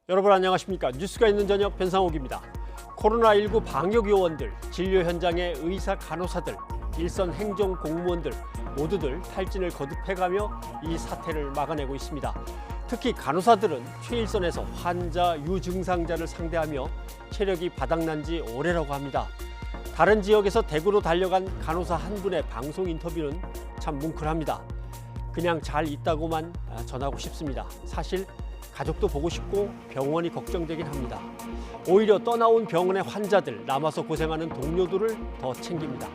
여러분 안녕하십니까? 뉴스가 있는 저녁 변상욱입니다. 코로나19 방역요원들, 진료 현장의 의사, 간호사들, 일선 행정 공무원들 모두들 탈진을 거듭해가며 이 사태를 막아내고 있습니다. 특히 간호사들은 최일선에서 환자, 유증상자를 상대하며 체력이 바닥난 지 오래라고 합니다. 다른 지역에서 대구로 달려간 간호사 한 분의 방송 인터뷰는 참 뭉클합니다. 그냥 잘 있다고만 전하고 싶습니다. 사실 가족도 보고 싶고 병원이 걱정되긴 합니다. 오히려 떠나온 병원의 환자들, 남아서 고생하는 동료들을 더 챙깁니다.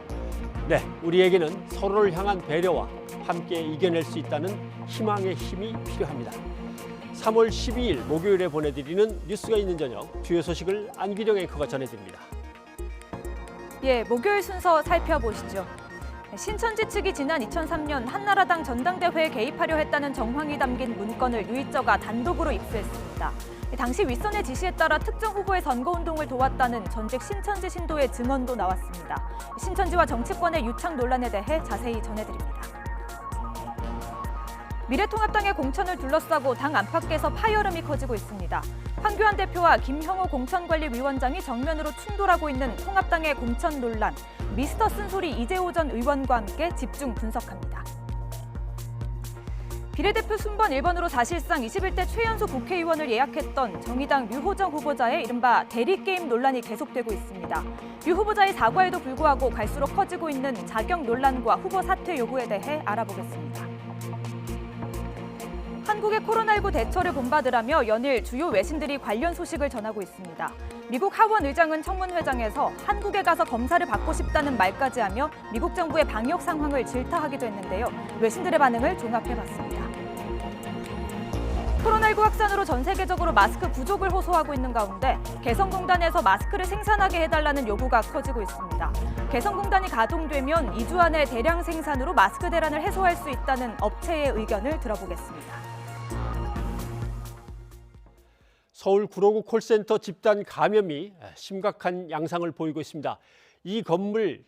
네, 우리에게는 서로를 향한 배려와 함께 이겨낼 수 있다는 희망의 힘이 필요합니다. 3월 12일 목요일에 보내드리는 뉴스가 있는 저녁, 주요 소식을 안기령 앵커가 전해드립니다. 목요일 순서 살펴보시죠. 신천지 측이 지난 2003년 한나라당 전당대회에 개입하려 했다는 정황이 담긴 문건을 유이저가 단독으로 입수했습니다. 당시 윗선의 지시에 따라 특정 후보의 선거운동을 도왔다는 전직 신천지 신도의 증언도 나왔습니다. 신천지와 정치권의 유착 논란에 대해 자세히 전해드립니다. 미래통합당의 공천을 둘러싸고 당 안팎에서 파열음이 커지고 있습니다. 황교안 대표와 김형호 공천관리위원장이 정면으로 충돌하고 있는 통합당의 공천 논란, 미스터 쓴소리 이재호 전 의원과 함께 집중 분석합니다. 비례대표 순번 1번으로 사실상 21대 최연소 국회의원을 예약했던 정의당 류호정 후보자의 이른바 대리게임 논란이 계속되고 있습니다. 류 후보자의 사과에도 불구하고 갈수록 커지고 있는 자격 논란과 후보 사퇴 요구에 대해 알아보겠습니다. 한국의 코로나19 대처를 본받으라며 연일 주요 외신들이 관련 소식을 전하고 있습니다. 미국 하원 의장은 청문회장에서 한국에 가서 검사를 받고 싶다는 말까지 하며 미국 정부의 방역 상황을 질타하기도 했는데요. 외신들의 반응을 종합해봤습니다. 코로나19 확산으로 전 세계적으로 마스크 부족을 호소하고 있는 가운데 개성공단에서 마스크를 생산하게 해달라는 요구가 커지고 있습니다. 개성공단이 가동되면 2주 안에 대량 생산으로 마스크 대란을 해소할 수 있다는 업체의 의견을 들어보겠습니다. 서울 구로구 콜센터 집단 감염이 심각한 양상을 보이고 있습니다. 이 건물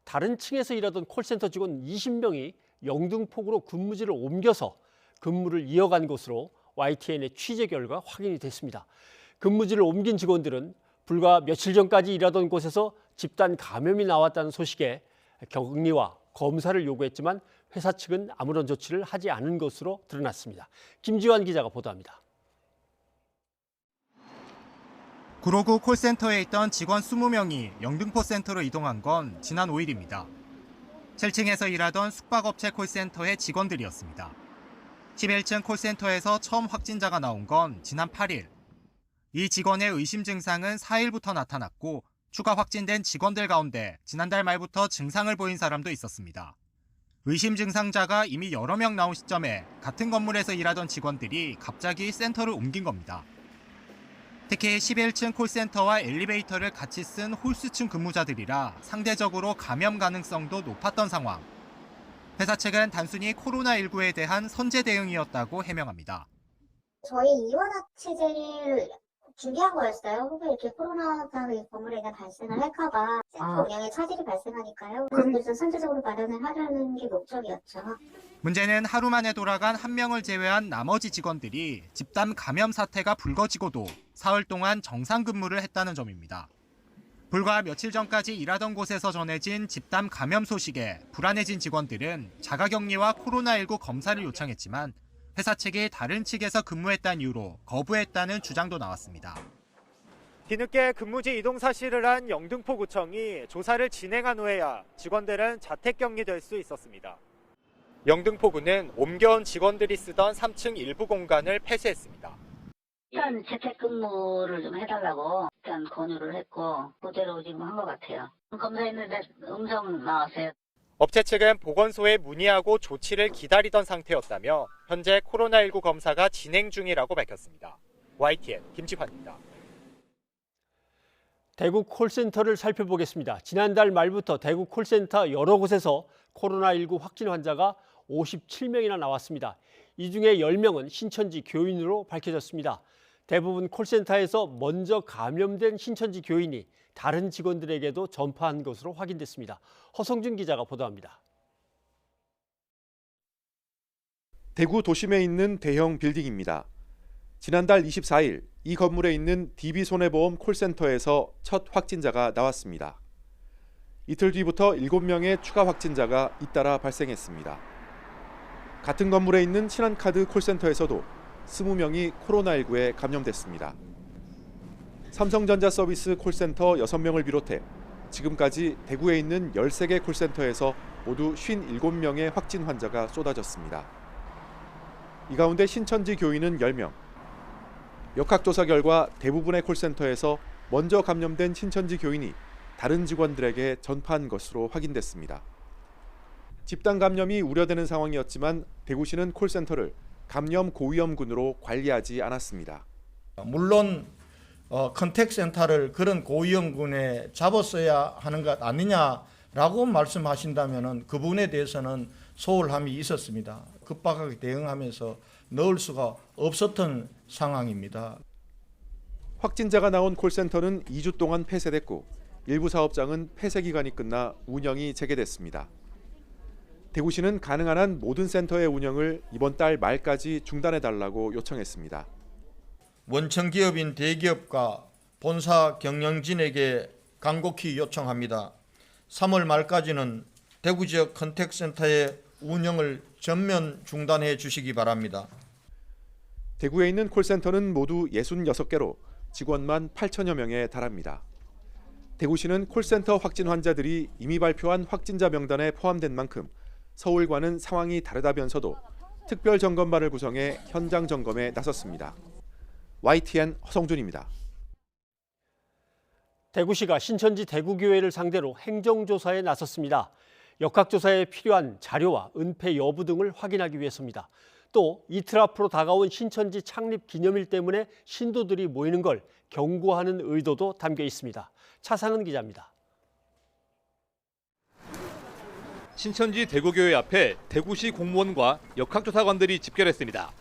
다른 층에서 일하던 콜센터 직원 20명이 영등포구로 근무지를 옮겨서 근무를 이어간 것으로 YTN의 취재 결과 확인이 됐습니다. 근무지를 옮긴 직원들은 불과 며칠 전까지 일하던 곳에서 집단 감염이 나왔다는 소식에 격리와 검사를 요구했지만 회사 측은 아무런 조치를 하지 않은 것으로 드러났습니다. 김지환 기자가 보도합니다. 구로구 콜센터에 있던 직원 20명이 영등포 센터로 이동한 건 지난 5일입니다. 7층에서 일하던 숙박업체 콜센터의 직원들이었습니다. 11층 콜센터에서 처음 확진자가 나온 건 지난 8일. 이 직원의 의심 증상은 4일부터 나타났고 추가 확진된 직원들 가운데 지난달 말부터 증상을 보인 사람도 있었습니다. 의심 증상자가 이미 여러 명 나온 시점에 같은 건물에서 일하던 직원들이 갑자기 센터를 옮긴 겁니다. 특히 11층 콜센터와 엘리베이터를 같이 쓴 홀수층 근무자들이라 상대적으로 감염 가능성도 높았던 상황. 회사 측은 단순히 코로나19에 대한 선제 대응이었다고 해명합니다. 저희 이원화 체제를 준비한 거였어요. 혹시 이렇게 코로나가 건물에 발생을 할까봐 센터 운영에 차질이 발생하니까요. 그래서 선제적으로 마련을 하려는 게 목적이었죠. 문제는 하루 만에 돌아간 한 명을 제외한 나머지 직원들이 집단 감염 사태가 불거지고도 사흘 동안 정상 근무를 했다는 점입니다. 불과 며칠 전까지 일하던 곳에서 전해진 집단 감염 소식에 불안해진 직원들은 자가격리와 코로나19 검사를 요청했지만 회사 측이 다른 측에서 근무했다는 이유로 거부했다는 주장도 나왔습니다. 뒤늦게 근무지 이동 사실을 한 영등포구청이 조사를 진행한 후에야 직원들은 자택격리될 수 있었습니다. 영등포구는 옮겨온 직원들이 쓰던 3층 일부 공간을 폐쇄했습니다. 일단 재택근무를 좀 해달라고 일단 권유를 했고 그대로 지금 한 것 같아요. 검사했는데 음성 나왔어요. 업체 측은 보건소에 문의하고 조치를 기다리던 상태였다며 현재 코로나19 검사가 진행 중이라고 밝혔습니다. YTN 김지환입니다. 대구 콜센터를 살펴보겠습니다. 지난달 말부터 대구 콜센터 여러 곳에서 코로나19 확진 환자가 57명이나 나왔습니다. 이 중에 10명은 신천지 교인으로 밝혀졌습니다. 대부분 콜센터에서 먼저 감염된 신천지 교인이 다른 직원들에게도 전파한 것으로 확인됐습니다. 허성준 기자가 보도합니다. 대구 도심에 있는 대형 빌딩입니다. 지난달 24일 이 건물에 있는 DB손해보험 콜센터에서 첫 확진자가 나왔습니다. 이틀 뒤부터 7명의 추가 확진자가 잇따라 발생했습니다. 같은 건물에 있는 신한카드 콜센터에서도 20명이 코로나19에 감염됐습니다. 삼성전자 서비스 콜센터 6명을 비롯해 지금까지 대구에 있는 13개 콜센터에서 모두 57명의 확진 환자가 쏟아졌습니다. 이 가운데 신천지 교인은 10명. 역학조사 결과 대부분의 콜센터에서 먼저 감염된 신천지 교인이 다른 직원들에게 전파한 것으로 확인됐습니다. 집단 감염이 우려되는 상황이었지만 대구시는 콜센터를 감염 고위험군으로 관리하지 않았습니다. 물론 컨택센터를 그런 고위험군에 잡았어야 하는 것 아니냐라고 말씀하신다면 그 부분에 대해서는 소홀함이 있었습니다. 급박하게 대응하면서 넣을 수가 없었던 상황입니다. 확진자가 나온 콜센터는 2주 동안 폐쇄됐고 일부 사업장은 폐쇄 기간이 끝나 운영이 재개됐습니다. 대구시는 가능한 한 모든 센터의 운영을 이번 달 말까지 중단해달라고 요청했습니다. 원청 기업인 대기업과 본사 경영진에게 간곡히 요청합니다. 3월 말까지는 대구 지역 컨택센터의 운영을 전면 중단해 주시기 바랍니다. 대구에 있는 콜센터는 모두 66개로 직원만 8천여 명에 달합니다. 대구시는 콜센터 확진 환자들이 이미 발표한 확진자 명단에 포함된 만큼 서울과는 상황이 다르다면서도 특별 점검반을 구성해 현장 점검에 나섰습니다. YTN 허성준입니다. 대구시가 신천지 대구교회를 상대로 행정조사에 나섰습니다. 역학조사에 필요한 자료와 은폐 여부 등을 확인하기 위해서입니다. 또 이틀 앞으로 다가온 신천지 창립 기념일 때문에 신도들이 모이는 걸 경고하는 의도도 담겨 있습니다. 차상은 기자입니다. 신천지 대구교회 앞에 대구시 공무원과 역학조사관들이 집결했습니다.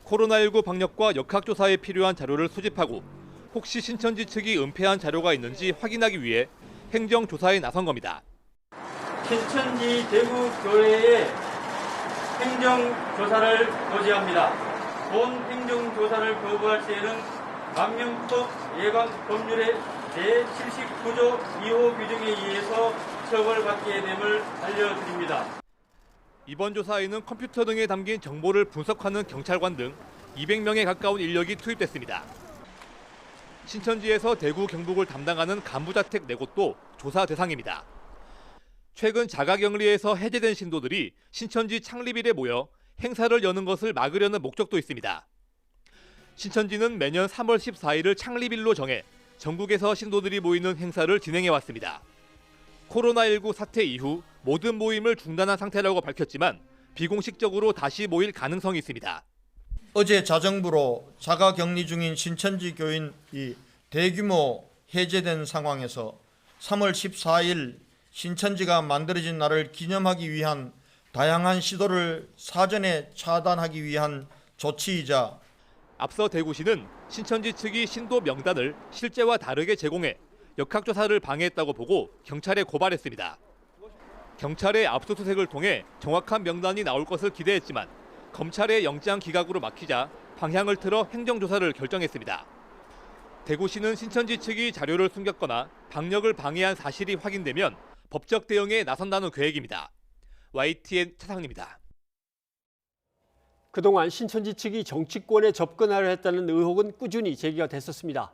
코로나19 방역과 역학조사에 필요한 자료를 수집하고 혹시 신천지 측이 은폐한 자료가 있는지 확인하기 위해 행정조사에 나선 겁니다. 신천지 대구교회의 행정조사를 고지합니다. 본 행정조사를 거부할 시에는 만명법 예방법률의 제79조 2호 규정에 의해서 처벌받게 됨을 알려드립니다. 이번 조사에는 컴퓨터 등에 담긴 정보를 분석하는 경찰관 등 200명에 가까운 인력이 투입됐습니다. 신천지에서 대구 경북을 담당하는 간부자택 4곳도 조사 대상입니다. 최근 자가격리에서 해제된 신도들이 신천지 창립일에 모여 행사를 여는 것을 막으려는 목적도 있습니다. 신천지는 매년 3월 14일을 창립일로 정해 전국에서 신도들이 모이는 행사를 진행해왔습니다. 코로나19 사태 이후 모든 모임을 중단한 상태라고 밝혔지만 비공식적으로 다시 모일 가능성이 있습니다. 어제 자정부로 자가격리 중인 신천지 교인이 대규모 해제된 상황에서 3월 14일 신천지가 만들어진 날을 기념하기 위한 다양한 시도를 사전에 차단하기 위한 조치이자 앞서 대구시는 신천지 측이 신도 명단을 실제와 다르게 제공해 역학조사를 방해했다고 보고 경찰에 고발했습니다. 경찰의 압수수색을 통해 정확한 명단이 나올 것을 기대했지만 검찰의 영장 기각으로 막히자 방향을 틀어 행정조사를 결정했습니다. 대구시는 신천지 측이 자료를 숨겼거나 방역을 방해한 사실이 확인되면 법적 대응에 나선다는 계획입니다. YTN 차상입니다. 그동안 신천지 측이 정치권에 접근하려 했다는 의혹은 꾸준히 제기가 됐었습니다.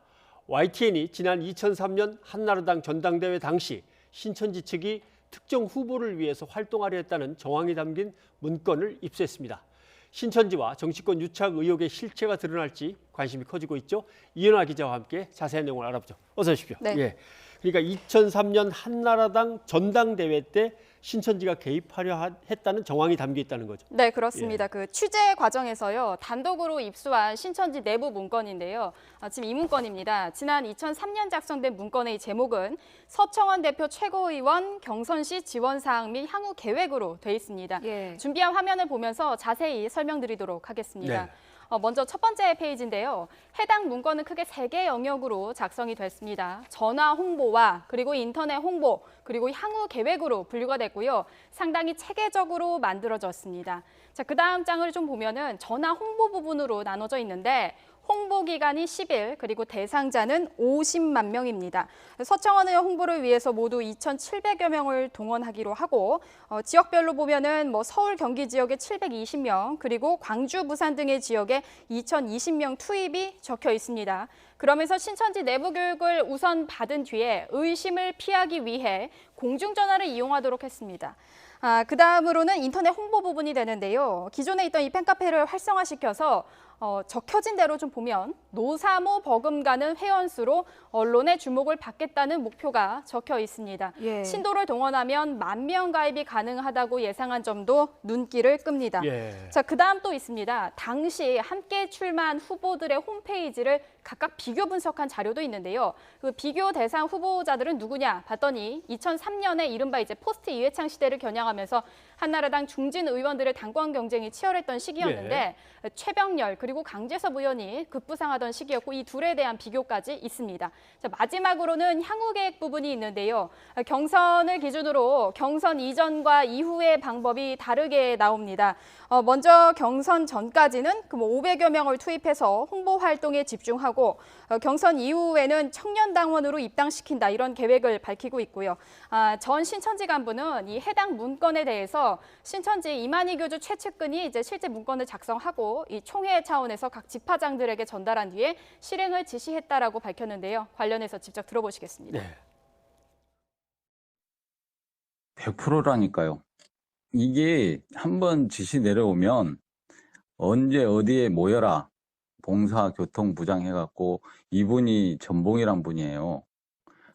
YTN이 지난 2003년 한나라당 전당대회 당시 신천지 측이 특정 후보를 위해서 활동하려 했다는 정황이 담긴 문건을 입수했습니다. 신천지와 정치권 유착 의혹의 실체가 드러날지 관심이 커지고 있죠. 이은하 기자와 함께 자세한 내용을 알아보죠. 어서 오십시오. 네. 예. 그러니까 2003년 한나라당 전당대회 때 신천지가 개입하려 했다는 정황이 담겨 있다는 거죠. 네, 그렇습니다. 그 취재 과정에서요, 단독으로 입수한 신천지 내부 문건인데요. 지금 이 문건입니다. 지난 2003년 작성된 문건의 제목은 서청원 대표 최고위원 경선시 지원 사항 및 향후 계획으로 돼 있습니다. 예. 준비한 화면을 보면서 자세히 설명드리도록 하겠습니다. 네. 먼저 첫 번째 페이지인데요. 해당 문건은 크게 3개 영역으로 작성이 됐습니다. 전화 홍보와 그리고 인터넷 홍보, 그리고 향후 계획으로 분류가 됐고요. 상당히 체계적으로 만들어졌습니다. 자, 그 다음 장을 좀 보면은 전화 홍보 부분으로 나눠져 있는데 홍보 기간이 10일, 그리고 대상자는 50만 명입니다. 서청원 의원 홍보를 위해서 모두 2,700여 명을 동원하기로 하고 지역별로 보면은 서울, 경기 지역에 720명, 그리고 광주, 부산 등의 지역에 2,020명 투입이 적혀 있습니다. 그러면서 신천지 내부 교육을 우선 받은 뒤에 의심을 피하기 위해 공중전화를 이용하도록 했습니다. 그 다음으로는 인터넷 홍보 부분이 되는데요. 기존에 있던 이 팬카페를 활성화시켜서 적혀진 대로 좀 보면 노사모 버금가는 회원수로 언론의 주목을 받겠다는 목표가 적혀 있습니다. 예. 신도를 동원하면 10,000명 가입이 가능하다고 예상한 점도 눈길을 끕니다. 예. 자, 그다음 또 있습니다. 당시 함께 출마한 후보들의 홈페이지를 각각 비교 분석한 자료도 있는데요. 그 비교 대상 후보자들은 누구냐 봤더니 2003년에 이른바 이제 포스트 이회창 시대를 겨냥하면서 한나라당 중진 의원들의 당권 경쟁이 치열했던 시기였는데 최병렬 그리고 강재섭 의원이 급부상하던 시기였고 이 둘에 대한 비교까지 있습니다. 자, 마지막으로는 향후 계획 부분이 있는데요. 경선을 기준으로 경선 이전과 이후의 방법이 다르게 나옵니다. 먼저 경선 전까지는 500여 명을 투입해서 홍보 활동에 집중하고 경선 이후에는 청년 당원으로 입당시킨다 이런 계획을 밝히고 있고요. 전 신천지 간부는 이 해당 문건에 대해서 신천지 이만희 교주 최측근이 이제 실제 문건을 작성하고 이 총회 차원에서 각 지파장들에게 전달한 뒤에 실행을 지시했다라고 밝혔는데요. 관련해서 직접 들어보시겠습니다. 네. 100%라니까요. 이게 한번 지시 내려오면 언제 어디에 모여라 봉사 교통부장 해갖고 이분이 전봉이란 분이에요.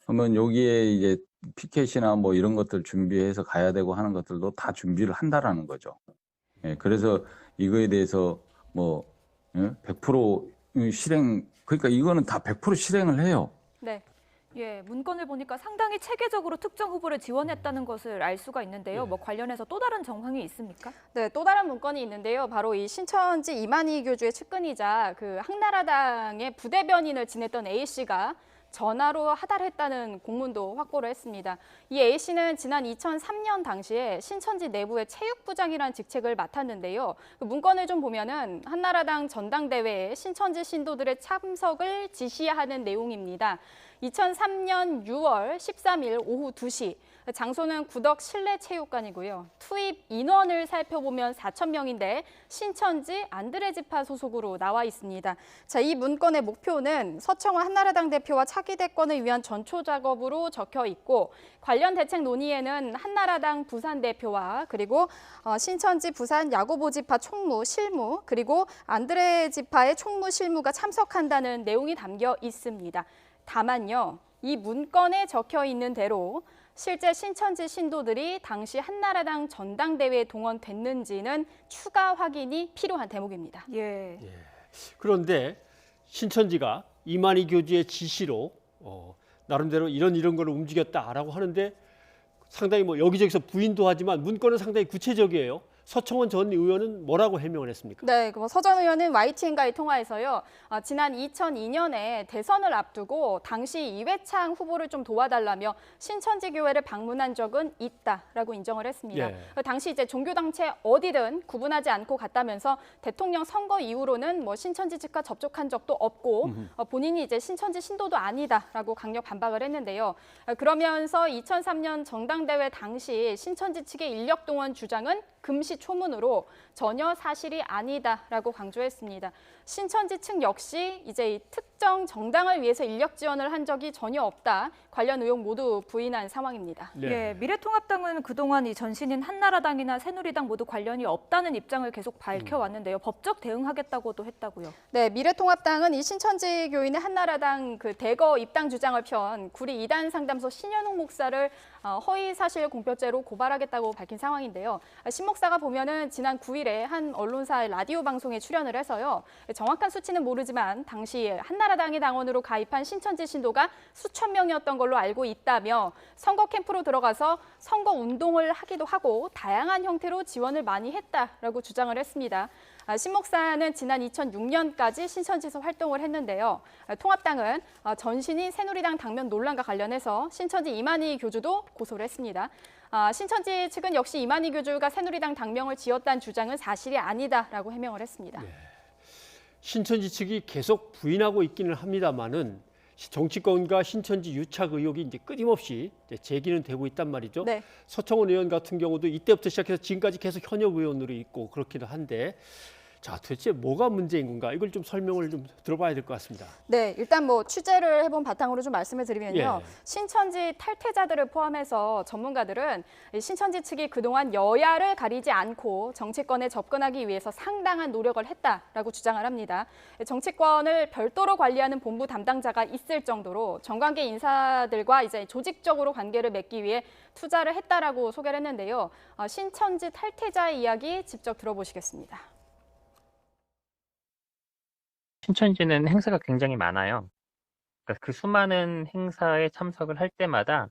그러면 여기에 이제 피켓이나 뭐 이런 것들 준비해서 가야 되고 하는 것들도 다 준비를 한다라는 거죠. 예, 그래서 이거에 대해서 100% 실행, 그러니까 이거는 다 100% 실행을 해요. 네. 예, 문건을 보니까 상당히 체계적으로 특정 후보를 지원했다는 것을 알 수가 있는데요. 관련해서 또 다른 정황이 있습니까? 네, 또 다른 문건이 있는데요. 바로 이 신천지 이만희 교주의 측근이자 그 한나라당의 부대변인을 지냈던 A씨가 전화로 하달했다는 공문도 확보를 했습니다. 이 A씨는 지난 2003년 당시에 신천지 내부의 체육부장이라는 직책을 맡았는데요. 그 문건을 좀 보면은 한나라당 전당대회에 신천지 신도들의 참석을 지시하는 내용입니다. 2003년 6월 13일 오후 2시, 장소는 구덕 실내체육관이고요. 투입 인원을 살펴보면 4,000명인데 신천지 안드레지파 소속으로 나와 있습니다. 자, 이 문건의 목표는 서청원 한나라당 대표와 차기 대권을 위한 전초 작업으로 적혀 있고 관련 대책 논의에는 한나라당 부산 대표와 그리고 신천지 부산 야고보지파 총무, 실무 그리고 안드레지파의 총무, 실무가 참석한다는 내용이 담겨 있습니다. 다만요, 이 문건에 적혀 있는 대로 실제 신천지 신도들이 당시 한나라당 전당대회에 동원됐는지는 추가 확인이 필요한 대목입니다. 예. 그런데 신천지가 이만희 교주의 지시로 나름대로 이런 거를 움직였다라고 하는데 상당히 여기저기서 부인도 하지만 문건은 상당히 구체적이에요. 서청원 전 의원은 뭐라고 해명을 했습니까? 네, 서 전 의원은 YTN과의 통화에서요. 지난 2002년에 대선을 앞두고 당시 이회창 후보를 좀 도와달라며 신천지 교회를 방문한 적은 있다라고 인정을 했습니다. 예. 당시 이제 종교단체 어디든 구분하지 않고 갔다면서 대통령 선거 이후로는 신천지 측과 접촉한 적도 없고 본인이 이제 신천지 신도도 아니다라고 강력 반박을 했는데요. 그러면서 2003년 전당대회 당시 신천지 측의 인력 동원 주장은 금시초문으로 전혀 사실이 아니다라고 강조했습니다. 신천지 측 역시 이제 이 특정 정당을 위해서 인력 지원을 한 적이 전혀 없다. 관련 의혹 모두 부인한 상황입니다. 네. 예, 미래통합당은 그동안 이 전신인 한나라당이나 새누리당 모두 관련이 없다는 입장을 계속 밝혀왔는데요. 법적 대응하겠다고도 했다고요. 네, 미래통합당은 이 신천지 교인의 한나라당 그 대거 입당 주장을 편 구리 이단 상담소 신현웅 목사를 허위 사실 공표죄로 고발하겠다고 밝힌 상황인데요. 신 목사가 보면은 지난 9일에 한 언론사의 라디오 방송에 출연을 해서요. 정확한 수치는 모르지만 당시 한나라당의 당원으로 가입한 신천지 신도가 수천 명이었던 걸로 알고 있다며 선거 캠프로 들어가서 선거 운동을 하기도 하고 다양한 형태로 지원을 많이 했다라고 주장을 했습니다. 신 목사는 지난 2006년까지 신천지에서 활동을 했는데요. 통합당은 전신인 새누리당 당면 논란과 관련해서 신천지 이만희 교주도 고소를 했습니다. 신천지 측은 역시 이만희 교주가 새누리당 당명을 지었다는 주장은 사실이 아니다라고 해명을 했습니다. 네. 신천지 측이 계속 부인하고 있기는 합니다만은 정치권과 신천지 유착 의혹이 이제 끊임없이 이제 제기는 되고 있단 말이죠. 네. 서청원 의원 같은 경우도 이때부터 시작해서 지금까지 계속 현역 의원으로 있고 그렇기도 한데 자, 도대체 뭐가 문제인 건가? 이걸 좀 설명을 좀 들어봐야 될 것 같습니다. 네, 일단 뭐 취재를 해본 바탕으로 좀 말씀을 드리면요. 예. 신천지 탈퇴자들을 포함해서 전문가들은 이 신천지 측이 그동안 여야를 가리지 않고 정치권에 접근하기 위해서 상당한 노력을 했다라고 주장을 합니다. 정치권을 별도로 관리하는 본부 담당자가 있을 정도로 정관계 인사들과 이제 조직적으로 관계를 맺기 위해 투자를 했다라고 소개를 했는데요. 신천지 탈퇴자의 이야기 직접 들어보시겠습니다. 신천지는 행사가 굉장히 많아요. 그러니까 그 수많은 행사에 참석을 할 때마다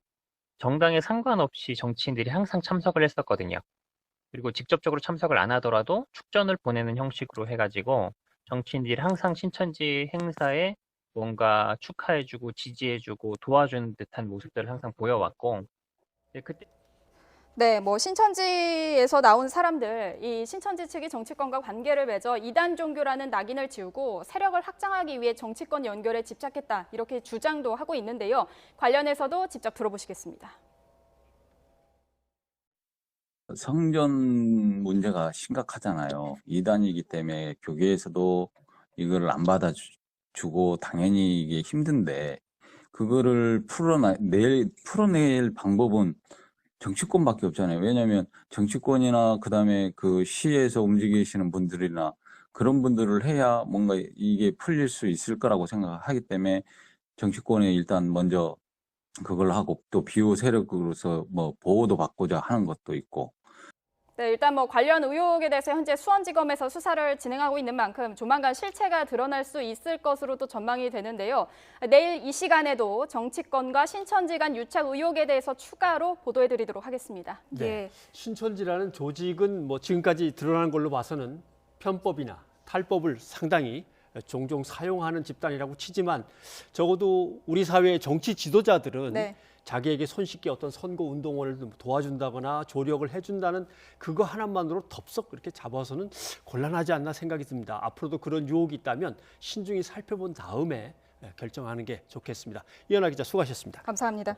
정당에 상관없이 정치인들이 항상 참석을 했었거든요. 그리고 직접적으로 참석을 안 하더라도 축전을 보내는 형식으로 해가지고 정치인들이 항상 신천지 행사에 뭔가 축하해주고 지지해주고 도와주는 듯한 모습들을 항상 보여왔고, 그때 네, 뭐 신천지에서 나온 사람들, 이 신천지 측이 정치권과 관계를 맺어 이단 종교라는 낙인을 지우고 세력을 확장하기 위해 정치권 연결에 집착했다, 이렇게 주장도 하고 있는데요. 관련해서도 직접 들어보시겠습니다. 성전 문제가 심각하잖아요. 이단이기 때문에 교계에서도 이걸 안 받아주고 당연히 이게 힘든데 그거를 풀어낼 방법은 정치권밖에 없잖아요. 왜냐하면 정치권이나 그다음에 그 시에서 움직이시는 분들이나 그런 분들을 해야 뭔가 이게 풀릴 수 있을 거라고 생각하기 때문에 정치권에 일단 먼저 그걸 하고 또 비호 세력으로서 뭐 보호도 받고자 하는 것도 있고. 네, 일단 뭐 관련 의혹에 대해서 현재 수원지검에서 수사를 진행하고 있는 만큼 조만간 실체가 드러날 수 있을 것으로도 전망이 되는데요. 내일 이 시간에도 정치권과 신천지 간 유착 의혹에 대해서 추가로 보도해드리도록 하겠습니다. 네. 예. 신천지라는 조직은 뭐 지금까지 드러난 걸로 봐서는 편법이나 탈법을 상당히 종종 사용하는 집단이라고 치지만 적어도 우리 사회의 정치 지도자들은 네. 자기에게 손쉽게 어떤 선거 운동을 도와준다거나 조력을 해준다는 그거 하나만으로 덥석 그렇게 잡아서는 곤란하지 않나 생각이 듭니다. 앞으로도 그런 유혹이 있다면 신중히 살펴본 다음에 결정하는 게 좋겠습니다. 이현아 기자 수고하셨습니다. 감사합니다.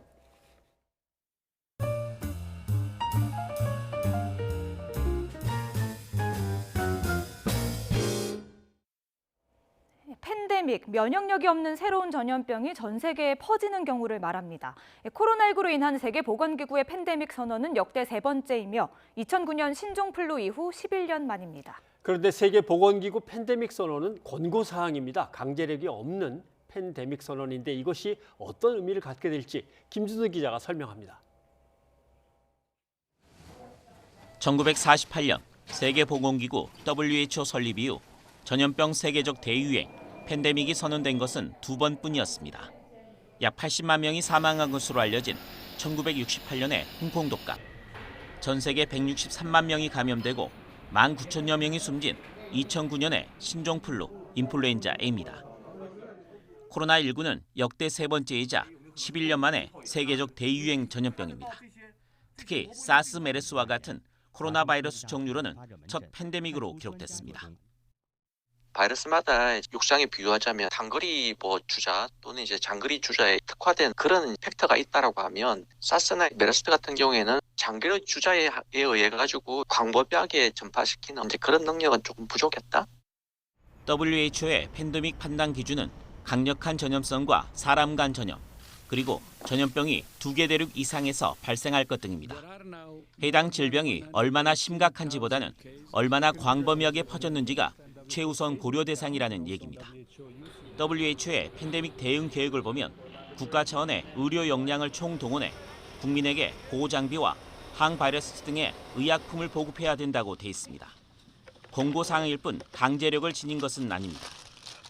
팬데믹, 면역력이 없는 새로운 전염병이 전 세계에 퍼지는 경우를 말합니다. 코로나19로 인한 세계보건기구의 팬데믹 선언은 역대 세 번째이며 2009년 신종플루 이후 11년 만입니다. 그런데 세계보건기구 팬데믹 선언은 권고사항입니다. 강제력이 없는 팬데믹 선언인데 이것이 어떤 의미를 갖게 될지 김준우 기자가 설명합니다. 1948년 세계보건기구 WHO 설립 이후 전염병 세계적 대유행, 팬데믹이 선언된 것은 두 번뿐이었습니다. 약 80만 명이 사망한 것으로 알려진 1968년의 홍콩 독감, 전 세계 163만 명이 감염되고 19,000여 명이 숨진 2009년의 신종플루, 인플루엔자 A입니다. 코로나19는 역대 세 번째이자 11년 만에 세계적 대유행 전염병입니다. 특히 사스 메르스와 같은 코로나 바이러스 종류로는 첫 팬데믹으로 기록됐습니다. 바이러스마다 육상에 비유하자면 단거리 주자 또는 이제 장거리 주자에 특화된 그런 팩터가 있다라고 하면 사스나 메르스 같은 경우에는 장거리 주자에 의해 가지고 광범위하게 전파시키는 이제 그런 능력은 조금 부족했다. WHO의 팬데믹 판단 기준은 강력한 전염성과 사람 간 전염, 그리고 전염병이 2개 대륙 이상에서 발생할 것 등입니다. 해당 질병이 얼마나 심각한지보다는 얼마나 광범위하게 퍼졌는지가 최우선 고려 대상이라는 얘기입니다. WHO의 팬데믹 대응 계획을 보면 국가 차원의 의료 역량을 총동원해 국민에게 보호 장비와 항바이러스 등의 의약품을 보급해야 된다고 돼 있습니다. 공고사항일 뿐 강제력을 지닌 것은 아닙니다.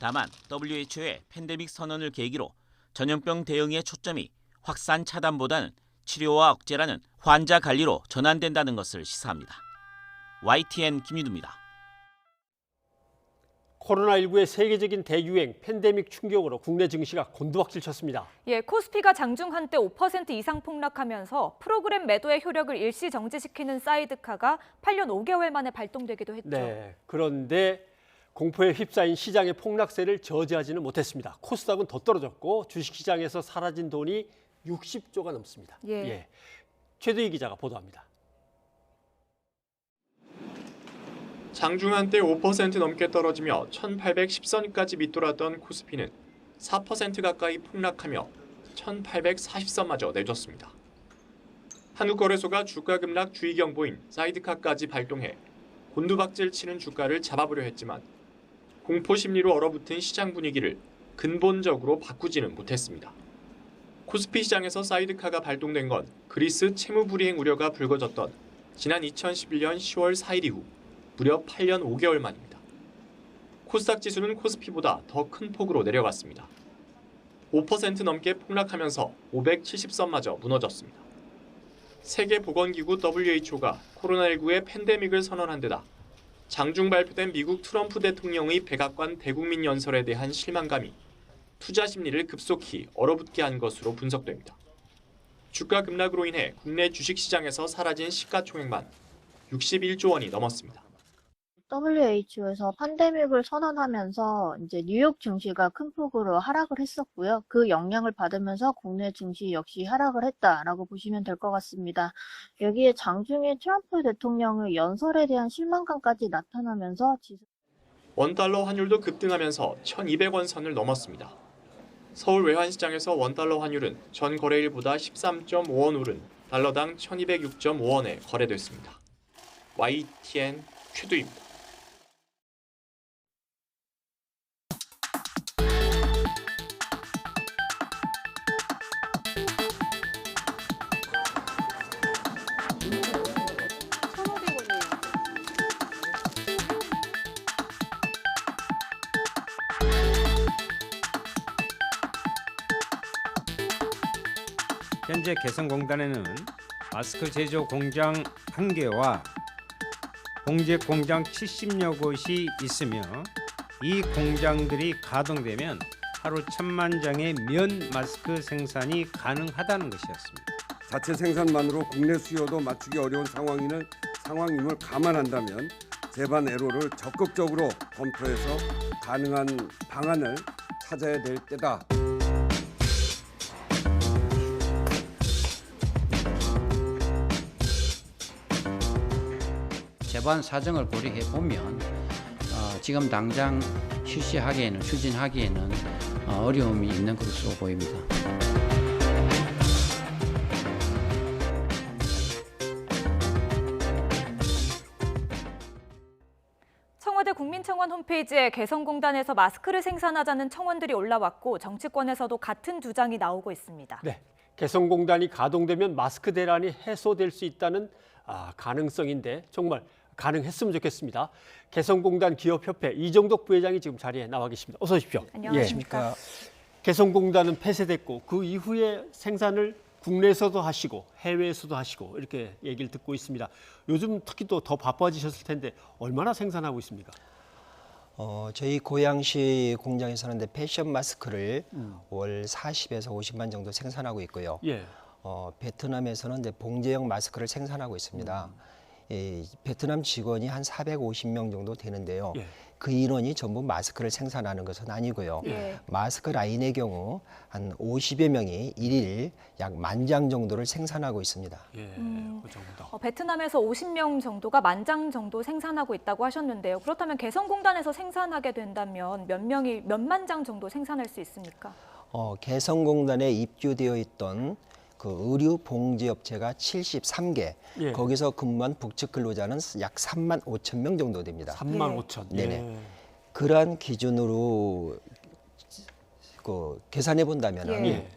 다만 WHO의 팬데믹 선언을 계기로 전염병 대응의 초점이 확산 차단보다는 치료와 억제라는 환자 관리로 전환된다는 것을 시사합니다. YTN 김유두입니다. 코로나19의 세계적인 대유행, 팬데믹 충격으로 국내 증시가 곤두박질 쳤습니다. 예, 코스피가 장중 한때 5% 이상 폭락하면서 프로그램 매도의 효력을 일시 정지시키는 사이드카가 8년 5개월 만에 발동되기도 했죠. 네, 그런데 공포에 휩싸인 시장의 폭락세를 저지하지는 못했습니다. 코스닥은 더 떨어졌고 주식시장에서 사라진 돈이 60조가 넘습니다. 예. 최두희 기자가 보도합니다. 장중 한때 5% 넘게 떨어지며 1810선까지 밑돌았던 코스피는 4% 가까이 폭락하며 1840선마저 내줬습니다. 한국거래소가 주가 급락 주의 경보인 사이드카까지 발동해 곤두박질 치는 주가를 잡아보려 했지만 공포 심리로 얼어붙은 시장 분위기를 근본적으로 바꾸지는 못했습니다. 코스피 시장에서 사이드카가 발동된 건 그리스 채무 불이행 우려가 불거졌던 지난 2011년 10월 4일 이후 무려 8년 5개월 만입니다. 코스닥 지수는 코스피보다 더 큰 폭으로 내려갔습니다. 5% 넘게 폭락하면서 570선마저 무너졌습니다. 세계보건기구 WHO가 코로나19의 팬데믹을 선언한 데다 장중 발표된 미국 트럼프 대통령의 백악관 대국민 연설에 대한 실망감이 투자 심리를 급속히 얼어붙게 한 것으로 분석됩니다. 주가 급락으로 인해 국내 주식시장에서 사라진 시가총액만 61조 원이 넘었습니다. WHO에서 팬데믹을 선언하면서 이제 뉴욕 증시가 큰 폭으로 하락을 했었고요. 그 영향을 받으면서 국내 증시 역시 하락을 했다라고 보시면 될 것 같습니다. 여기에 장중에 트럼프 대통령의 연설에 대한 실망감까지 나타나면서 원달러 환율도 급등하면서 1,200원 선을 넘었습니다. 서울 외환시장에서 원달러 환율은 전 거래일보다 13.5원 오른 달러당 1,206.5원에 거래됐습니다. YTN 최두입니다. 현재 개성공단에는 마스크 제조 공장 1개와 봉제 공장 70여 곳이 있으며 이 공장들이 가동되면 하루 1,000만 장의 면 마스크 생산이 가능하다는 것이었습니다. 자체 생산만으로 국내 수요도 맞추기 어려운 상황임을 감안한다면 제반 애로를 적극적으로 검토해서 가능한 방안을 찾아야 될 때다. 제반 사정을 고려해 보면 지금 당장 추진하기에는 어려움이 있는 것으로 보입니다. 청와대 국민청원 홈페이지에 개성공단에서 마스크를 생산하자는 청원들이 올라왔고 정치권에서도 같은 주장이 나오고 있습니다. 네, 개성공단이 가동되면 마스크 대란이 해소될 수 있다는 가능성인데 정말 가능했으면 좋겠습니다. 개성공단 기업협회 이정덕 부회장이 지금 자리에 나와 계십니다. 어서 오십시오. 안녕하십니까. 개성공단은 폐쇄됐고 그 이후에 생산을 국내에서도 하시고 해외에서도 하시고 이렇게 얘기를 듣고 있습니다. 요즘 특히 또 더 바빠지셨을 텐데 얼마나 생산하고 있습니까? 저희 고양시 공장에서는 패션 마스크를 월 40에서 50만 정도 생산하고 있고요. 베트남에서는 봉제형 마스크를 생산하고 있습니다. 베트남 직원이 한 450명 정도 되는데요. 그 인원이 전부 마스크를 생산하는 것은 아니고요. 마스크 라인의 경우 한 50여 명이 일일 약 10,000장 정도를 생산하고 있습니다. 그 정도. 베트남에서 50명 정도가 10,000장 정도 생산하고 있다고 하셨는데요. 그렇다면 개성공단에서 생산하게 된다면 몇 명이 몇만 장 정도 생산할 수 있습니까? 개성공단에 입주되어 있던 그 의류 봉제 업체가 73개, 거기서 근무한 북측 근로자는 약 35,000명 정도 됩니다. 35,000. 네네. 그러한 기준으로 계산해 본다면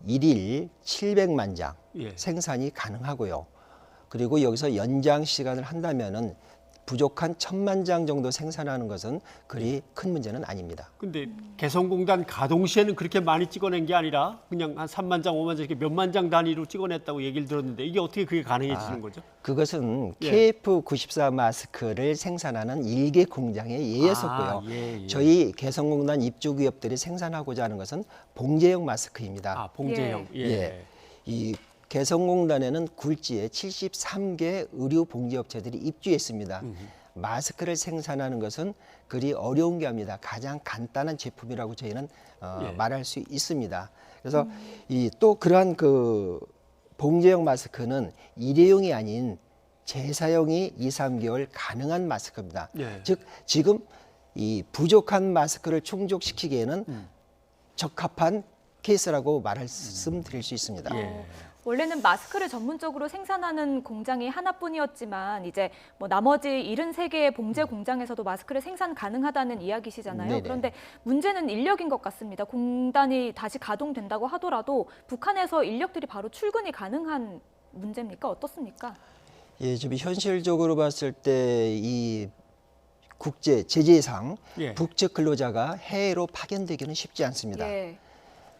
일일 700만 장 생산이 가능하고요. 그리고 여기서 연장 시간을 한다면은 부족한 1,000만 장 정도 생산하는 것은 그리 큰 문제는 아닙니다. 근데 개성공단 가동 시에는 그렇게 많이 찍어낸 게 아니라 그냥 한 3만 장, 5만 장 이렇게 몇만 장 단위로 찍어냈다고 얘기를 들었는데 이게 어떻게 그게 가능해지는 거죠? 그것은 KF94 마스크를 생산하는 일개 공장의 예였었고요. 저희 개성공단 입주 기업들이 생산하고자 하는 것은 봉제형 마스크입니다. 봉제형. 이 개성공단에는 굴지에 73개 의류 봉제업체들이 입주했습니다. 마스크를 생산하는 것은 그리 어려운 게 아닙니다. 가장 간단한 제품이라고 저희는 말할 수 있습니다. 그래서 또 그러한 그 봉제용 마스크는 일회용이 아닌 재사용이 2, 3개월 가능한 마스크입니다. 즉 지금 이 부족한 마스크를 충족시키기에는 적합한 케이스라고 말씀드릴 수 있습니다. 원래는 마스크를 전문적으로 생산하는 공장이 하나뿐이었지만 이제 뭐 나머지 73개의 봉제 공장에서도 마스크를 생산 가능하다는 이야기시잖아요. 네네. 그런데 문제는 인력인 것 같습니다. 공단이 다시 가동된다고 하더라도 북한에서 인력들이 바로 출근이 가능한 문제입니까? 어떻습니까? 예, 좀 현실적으로 봤을 때 이 국제 제재상 북측 근로자가 해외로 파견되기는 쉽지 않습니다.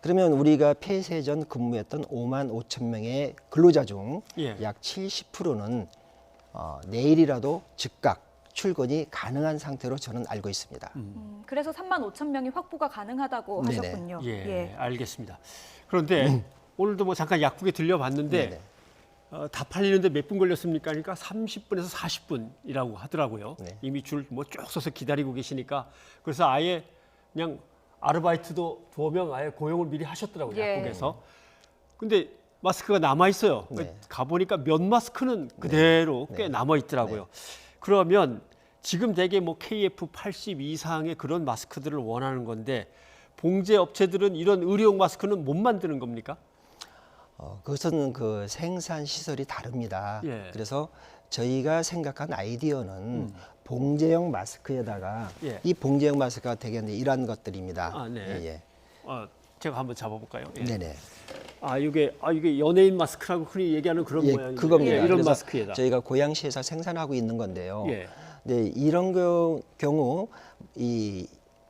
그러면 우리가 폐쇄 전 근무했던 5만 5천 명의 근로자 중 약 70%는 내일이라도 즉각 출근이 가능한 상태로 저는 알고 있습니다. 그래서 3만 5천 명이 확보가 가능하다고 네네. 하셨군요. 알겠습니다. 그런데 오늘도 뭐 잠깐 약국에 들려봤는데 다 팔리는데 몇 분 걸렸습니까? 그러니까 30분에서 40분이라고 하더라고요. 이미 줄 뭐 쭉 서서 기다리고 계시니까 그래서 아예 그냥 아르바이트도 2명 아예 고용을 미리 하셨더라고요. 약국에서. 근데 마스크가 남아 있어요. 가보니까 면 마스크는 그대로 꽤 남아 있더라고요. 그러면 지금 대개 뭐 KF80 이상의 그런 마스크들을 원하는 건데 봉제 업체들은 이런 의료용 마스크는 못 만드는 겁니까? 그것은 그 생산 시설이 다릅니다. 그래서 저희가 생각한 아이디어는 봉제용 마스크에다가 이 봉제용 마스크가 되게 이러한 것들입니다. 제가 한번 잡아볼까요? 네네. 이게 연예인 마스크라고 흔히 얘기하는 그런 모양이에요. 그겁니다. 이런 마스크에다. 저희가 고양시에서 생산하고 있는 건데요. 네, 이런 경우 이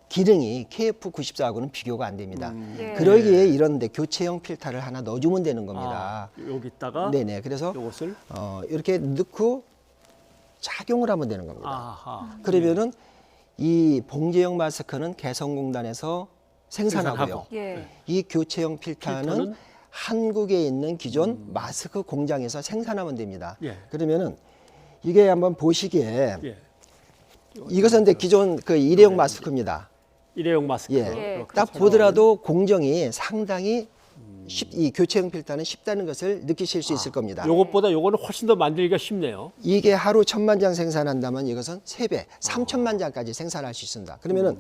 기능이 KF94하고는 비교가 안 됩니다. 그러기에 이런데 교체형 필터를 하나 넣어주면 되는 겁니다. 여기다가 네네. 그래서 이것을 이렇게 넣고 착용을 하면 되는 겁니다. 그러면은 이 봉제형 마스크는 개성공단에서 생산하고요. 이 교체형 필터는 한국에 있는 기존 마스크 공장에서 생산하면 됩니다. 그러면은 이게 한번 보시기에 이것은 근데 기존 그 일회용 마스크입니다. 일회용 마스크. 딱 보더라도 공정이 상당히 이 교체형 필터는 쉽다는 것을 느끼실 수 있을 겁니다. 이것보다 이거는 훨씬 더 만들기가 쉽네요. 이게 하루 1000만 장 생산한다면 이것은 3배, 3000만 장까지 생산할 수 있습니다. 그러면은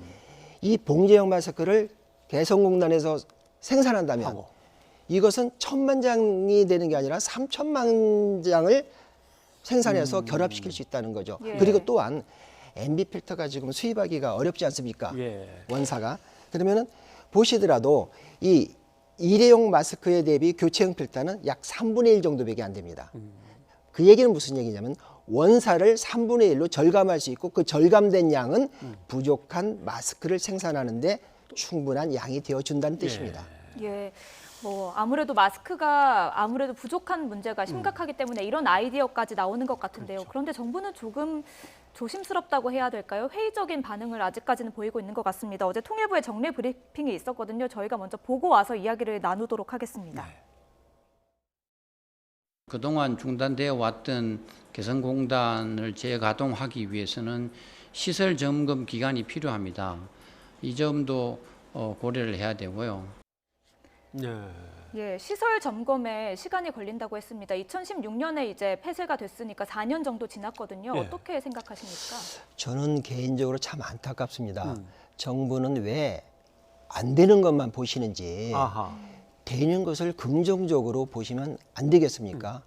이 봉제형 마스크를 개성공단에서 생산한다면 이것은 1000만 장이 되는 게 아니라 3000만 장을 생산해서 결합시킬 수 있다는 거죠. 그리고 또한 MB 필터가 지금 수입하기가 어렵지 않습니까? 원사가. 그러면은 보시더라도 이 일회용 마스크에 대비 교체형 필터는 약 3분의 1 정도밖에 안 됩니다. 그 얘기는 무슨 얘기냐면 원사를 3분의 1로 절감할 수 있고 그 절감된 양은 부족한 마스크를 생산하는데 충분한 양이 되어준다는 뜻입니다. 뭐 아무래도 마스크가 아무래도 부족한 문제가 심각하기 때문에 이런 아이디어까지 나오는 것 같은데요. 그런데 정부는 조금 조심스럽다고 해야 될까요? 회의적인 반응을 아직까지는 보이고 있는 것 같습니다. 어제 통일부의 정례 브리핑이 있었거든요. 저희가 먼저 보고 와서 이야기를 나누도록 하겠습니다. 그동안 중단되어 왔던 개성공단을 재가동하기 위해서는 시설 점검 기간이 필요합니다. 이 점도 고려를 해야 되고요. 시설 점검에 시간이 걸린다고 했습니다. 2016년에 이제 폐쇄가 됐으니까 4년 정도 지났거든요. 어떻게 생각하십니까? 저는 개인적으로 참 안타깝습니다. 정부는 왜 안 되는 것만 보시는지 되는 것을 긍정적으로 보시면 안 되겠습니까?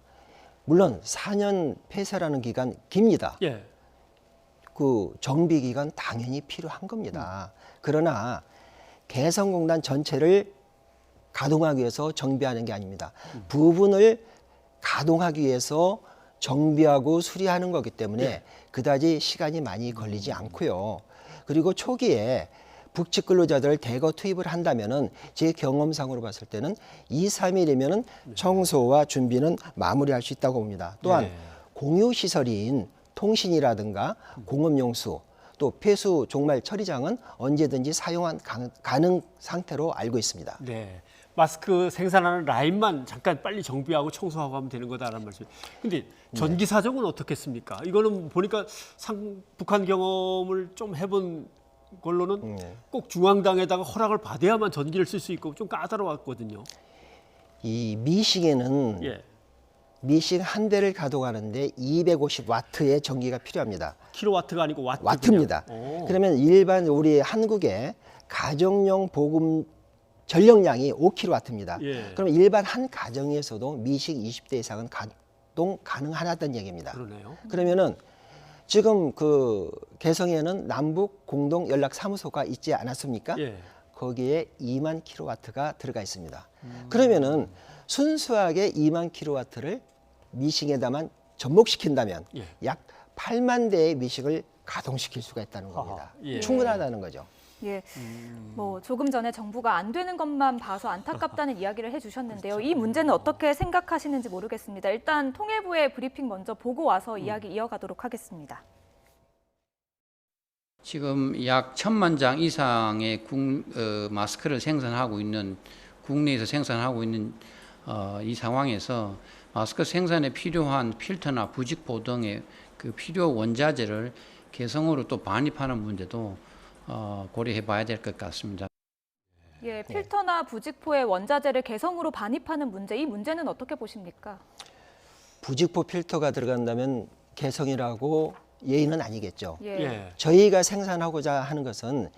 물론 4년 폐쇄라는 기간 깁니다. 그 정비 기간 당연히 필요한 겁니다. 그러나 개성공단 전체를 가동하기 위해서 정비하는 게 아닙니다. 부분을 가동하기 위해서 정비하고 수리하는 거기 때문에 그다지 시간이 많이 걸리지 않고요. 그리고 초기에 북측 근로자들을 대거 투입을 한다면은 제 경험상으로 봤을 때는 2, 3일이면은 청소와 준비는 마무리할 수 있다고 봅니다. 또한 공유 시설인 통신이라든가 공업용수 또 폐수 종말 처리장은 언제든지 사용한 가능 상태로 알고 있습니다. 마스크 생산하는 라인만 잠깐 빨리 정비하고 청소하고 하면 되는 거다라는 말씀. 근데 전기 사정은 어떻겠습니까? 이거는 보니까 북한 경험을 좀 해본 걸로는 꼭 중앙당에다가 허락을 받아야만 전기를 쓸 수 있고 좀 까다로웠거든요. 이 미식에는 예. 미식 한 대를 가동하는데 250와트의 전기가 필요합니다. 킬로와트가 아니고 와트. 와트입니다. 그러면 일반 우리 한국의 가정용 보급 전력량이 5kW입니다. 예. 그럼 일반 한 가정에서도 미식 20대 이상은 가동 가능하다는 얘기입니다. 그러네요. 그러면은 지금 그 개성에는 남북 공동 연락 사무소가 있지 않았습니까? 예. 거기에 2만 킬로와트가 들어가 있습니다. 그러면은 순수하게 2만 킬로와트를 미식에다만 접목시킨다면 예. 약 8만 대의 미식을 가동시킬 수가 있다는 겁니다. 예. 충분하다는 거죠. 예, 뭐 조금 전에 정부가 안 되는 것만 봐서 안타깝다는 이야기를 해주셨는데요. 이 문제는 어떻게 생각하시는지 모르겠습니다. 일단 통일부의 브리핑 먼저 보고 와서 이야기 이어가도록 하겠습니다. 지금 약 1,000만 장 이상의 마스크를 생산하고 있는 국내에서 생산하고 있는 이 상황에서 마스크 생산에 필요한 필터나 부직포 등의 그 필요 원자재를 개성으로 또 반입하는 문제도 고려해 봐야 될 것 같습니다. 예, 필터나 부직포의 원자재를 개성으로 반입하는 문제, 이 문제는 어떻게 보십니까? 부직포 필터가 들어간다면 개성이라고 예의는 아니겠죠. 예. 저희가 생산하고자 하는 것은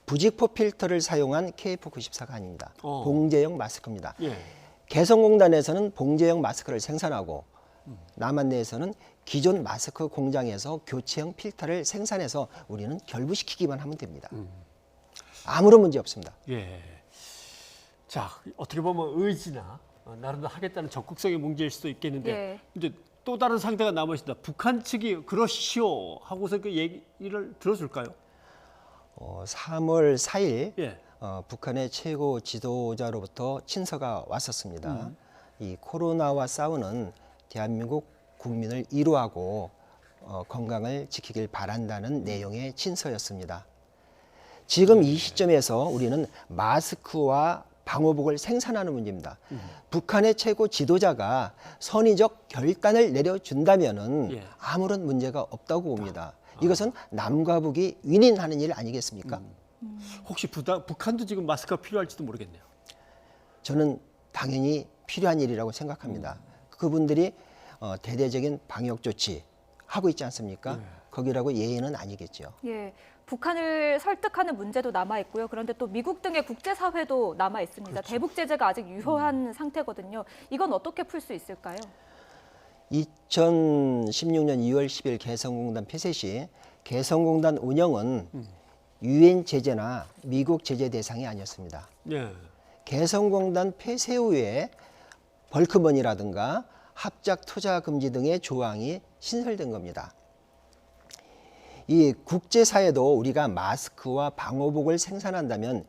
부직포 필터를 사용한 KF94가 아닙니다. 봉제형 마스크입니다. 예. 개성공단에서는 봉제형 마스크를 생산하고 남한 내에서는 기존 마스크 공장에서 교체형 필터를 생산해서 우리는 결부시키기만 하면 됩니다. 아무런 문제 없습니다. 예. 자, 어떻게 보면 의지나 나름대로 하겠다는 적극성의 문제일 수도 있겠는데 예. 이제 또 다른 상대가 남아 있습니다. 북한 측이 그러시오 하고서 그 얘기를 들어줄까요? 3월 4일 예. 북한의 최고 지도자로부터 친서가 왔었습니다. 이 코로나와 싸우는 대한민국 국민을 위로하고 건강을 지키길 바란다는 내용의 친서였습니다. 지금 이 시점에서 우리는 마스크와 방호복을 생산하는 문제입니다. 북한의 최고 지도자가 선의적 결단을 내려준다면은 아무런 문제가 없다고 봅니다. 이것은 남과 북이 윈윈하는 일 아니겠습니까? 혹시 북한도 지금 마스크가 필요할지도 모르겠네요. 저는 당연히 필요한 일이라고 생각합니다. 그분들이 대대적인 방역 조치 하고 있지 않습니까? 거기라고 예의는 아니겠죠. 예, 북한을 설득하는 문제도 남아 있고요. 그런데 또 미국 등의 국제사회도 남아 있습니다. 그렇죠. 대북 제재가 아직 유효한 상태거든요. 이건 어떻게 풀 수 있을까요? 2016년 2월 10일 개성공단 폐쇄 시 개성공단 운영은 유엔 제재나 미국 제재 대상이 아니었습니다. 예. 개성공단 폐쇄 후에 벌크머니라든가 합작 투자 금지 등의 조항이 신설된 겁니다. 이 국제사회도 우리가 마스크와 방호복을 생산한다면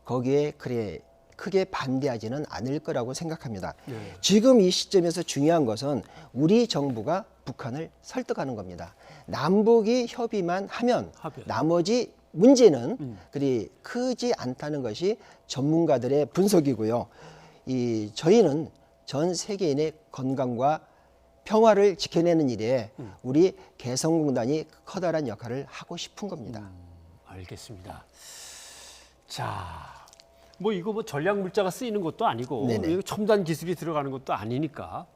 거기에 크게 반대하지는 않을 거라고 생각합니다. 지금 이 시점에서 중요한 것은 우리 정부가 북한을 설득하는 겁니다. 남북이 협의만 하면 나머지 문제는 그리 크지 않다는 것이 전문가들의 분석이고요. 저희는 전 세계인의 건강과 평화를 지켜내는 일에 우리 개성공단이 커다란 역할을 하고 싶은 겁니다. 알겠습니다. 자, 이거 전략 물자가 쓰이는 것도 아니고 이거 첨단 기술이 들어가는 것도 아니니까.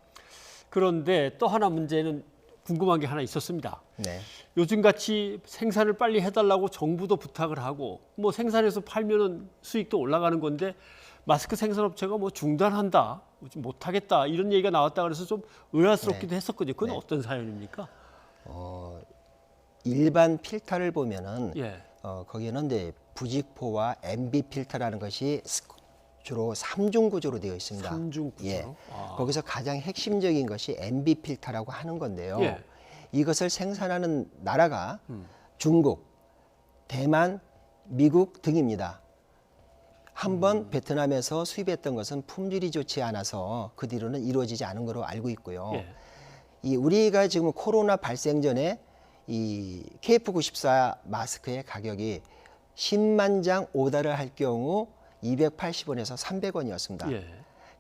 그런데 또 하나 문제는 궁금한 게 하나 있었습니다. 네. 요즘같이 생산을 빨리 해달라고 정부도 부탁을 하고 생산해서 팔면은 수익도 올라가는 건데 마스크 생산업체가 중단한다, 못하겠다 이런 얘기가 나왔다 그래서 좀 의아스럽기도 했었거든요. 그건 어떤 사연입니까? 일반 필터를 보면은 예. 거기에는 이제 부직포와 MB 필터라는 것이 주로 3중 구조로 되어 있습니다. 3중 구조로? 예. 거기서 가장 핵심적인 것이 MB 필터라고 하는 건데요. 예. 이것을 생산하는 나라가 중국, 대만, 미국 등입니다. 한번 베트남에서 수입했던 것은 품질이 좋지 않아서 그 뒤로는 이루어지지 않은 것으로 알고 있고요. 우리가 지금 코로나 발생 전에 이 KF94 마스크의 가격이 10만 장 오더를 할 경우 280원에서 300원이었습니다. 예.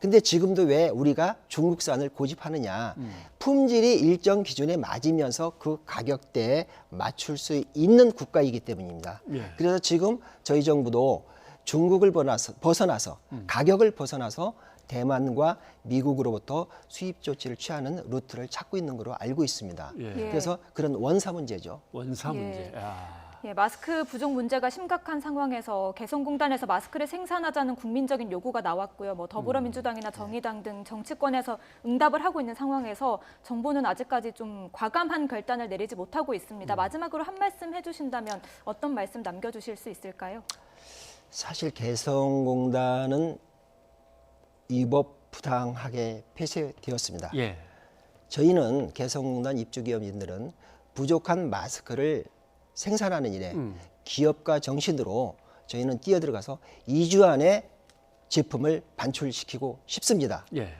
근데 지금도 왜 우리가 중국산을 고집하느냐. 품질이 일정 기준에 맞으면서 그 가격대에 맞출 수 있는 국가이기 때문입니다. 예. 그래서 지금 저희 정부도 중국을 벗어나서 가격을 벗어나서 대만과 미국으로부터 수입 조치를 취하는 루트를 찾고 있는 것으로 알고 있습니다. 예. 그래서 그런 원사 문제죠. 원사 문제. 예, 마스크 부족 문제가 심각한 상황에서 개성공단에서 마스크를 생산하자는 국민적인 요구가 나왔고요. 뭐 더불어민주당이나 정의당 등 정치권에서 응답을 하고 있는 상황에서 정부는 아직까지 좀 과감한 결단을 내리지 못하고 있습니다. 마지막으로 한 말씀 해주신다면 어떤 말씀 남겨주실 수 있을까요? 사실 개성공단은 위법부당하게 폐쇄되었습니다. 예. 저희는 개성공단 입주기업인들은 부족한 마스크를 생산하는 일에 기업가 정신으로 저희는 뛰어들어가서 2주 안에 제품을 반출시키고 싶습니다. 예.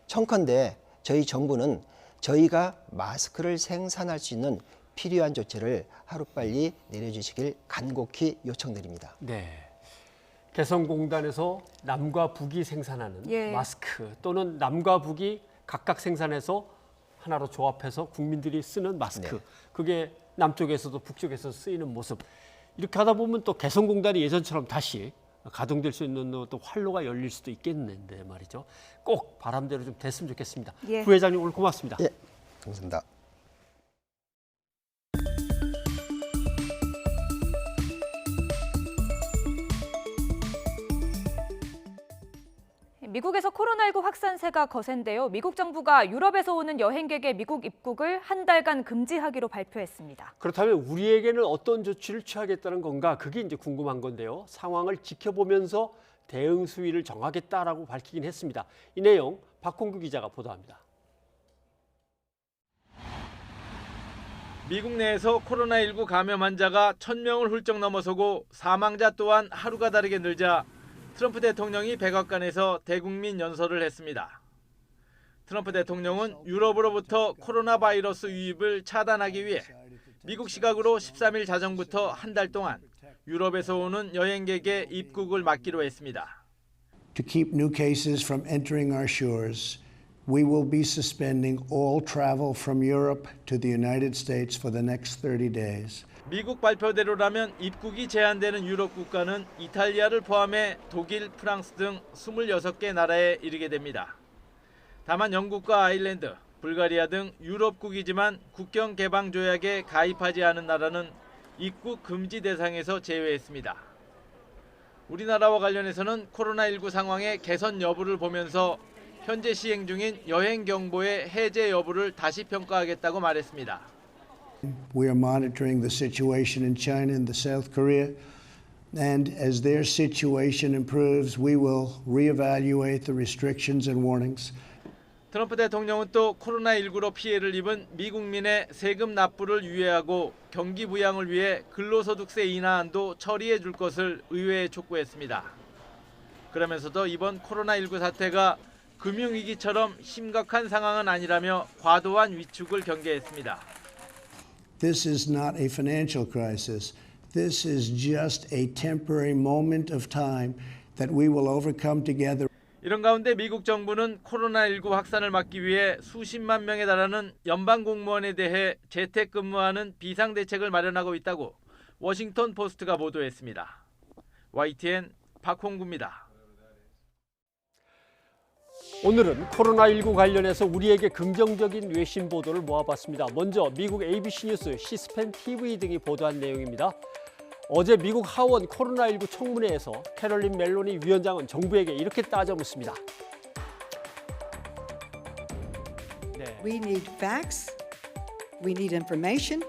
청컨대 저희 정부는 저희가 마스크를 생산할 수 있는 필요한 조치를 하루빨리 내려주시길 간곡히 요청드립니다. 네. 개성공단에서 남과 북이 생산하는 예. 마스크 또는 남과 북이 각각 생산해서 하나로 조합해서 국민들이 쓰는 마스크. 네. 그게 남쪽에서도 북쪽에서 쓰이는 모습. 이렇게 하다 보면 또 개성공단이 예전처럼 다시 가동될 수 있는 또 활로가 열릴 수도 있겠는데 말이죠. 꼭 바람대로 좀 됐으면 좋겠습니다. 예. 부회장님 오늘 고맙습니다. 예, 감사합니다. 미국에서 코로나19 확산세가 거센데요. 미국 정부가 유럽에서 오는 여행객의 미국 입국을 한 달간 금지하기로 발표했습니다. 그렇다면 우리에게는 어떤 조치를 취하겠다는 건가? 그게 이제 궁금한 건데요. 상황을 지켜보면서 대응 수위를 정하겠다라고 밝히긴 했습니다. 이 내용 박홍규 기자가 보도합니다. 미국 내에서 코로나19 감염 환자가 1,000명을 훌쩍 넘어서고 사망자 또한 하루가 다르게 늘자 트럼프 대통령이 백악관에서 대국민 연설을 했습니다. 트럼프 대통령은 유럽으로부터 코로나 바이러스 유입을 차단하기 위해 미국 시각으로 13일 자정부터 한 달 동안 유럽에서 오는 여행객의 입국을 막기로 했습니다. To keep new cases from entering our shores, we will be suspending all travel from Europe to the United States for the next 30 days. 미국 발표대로라면 입국이 제한되는 유럽 국가는 이탈리아를 포함해 독일, 프랑스 등 26개 나라에 이르게 됩니다. 다만 영국과 아일랜드, 불가리아 등 유럽국이지만 국경 개방 조약에 가입하지 않은 나라는 입국 금지 대상에서 제외했습니다. 우리나라와 관련해서는 코로나19 상황의 개선 여부를 보면서 현재 시행 중인 여행 경보의 해제 여부를 다시 평가하겠다고 말했습니다. We are monitoring the situation in China and the South Korea, and as their situation improves, we will reevaluate the restrictions and warnings. 트럼프 대통령은 또 코로나19로 피해를 입은 미국민의 세금 납부를 유예하고 경기 부양을 위해 근로소득세 인하안도 처리해 줄 것을 의회에 촉구했습니다. 그러면서도 이번 코로나19 사태가 금융위기처럼 심각한 상황은 아니라며 과도한 위축을 경계했습니다. This is not a financial crisis. This is just a temporary moment of time that we will overcome together. 이런 가운데 미국 정부는 코로나19 확산을 막기 위해 수십만 명에 달하는 연방 공무원에 대해 재택근무하는 비상대책을 마련하고 있다고 워싱턴 포스트가 보도했습니다. YTN 박홍구입니다. 오늘은 코로나19 관련해서 우리에게 긍정적인 외신 보도를 모아봤습니다. 먼저 미국 ABC 뉴스, 시스펜 TV 등이 보도한 내용입니다. 어제 미국 하원 코로나19 청문회에서 캐롤린 멜로니 위원장은 정부에게 이렇게 따져 묻습니다. 네. We need facts, we need information,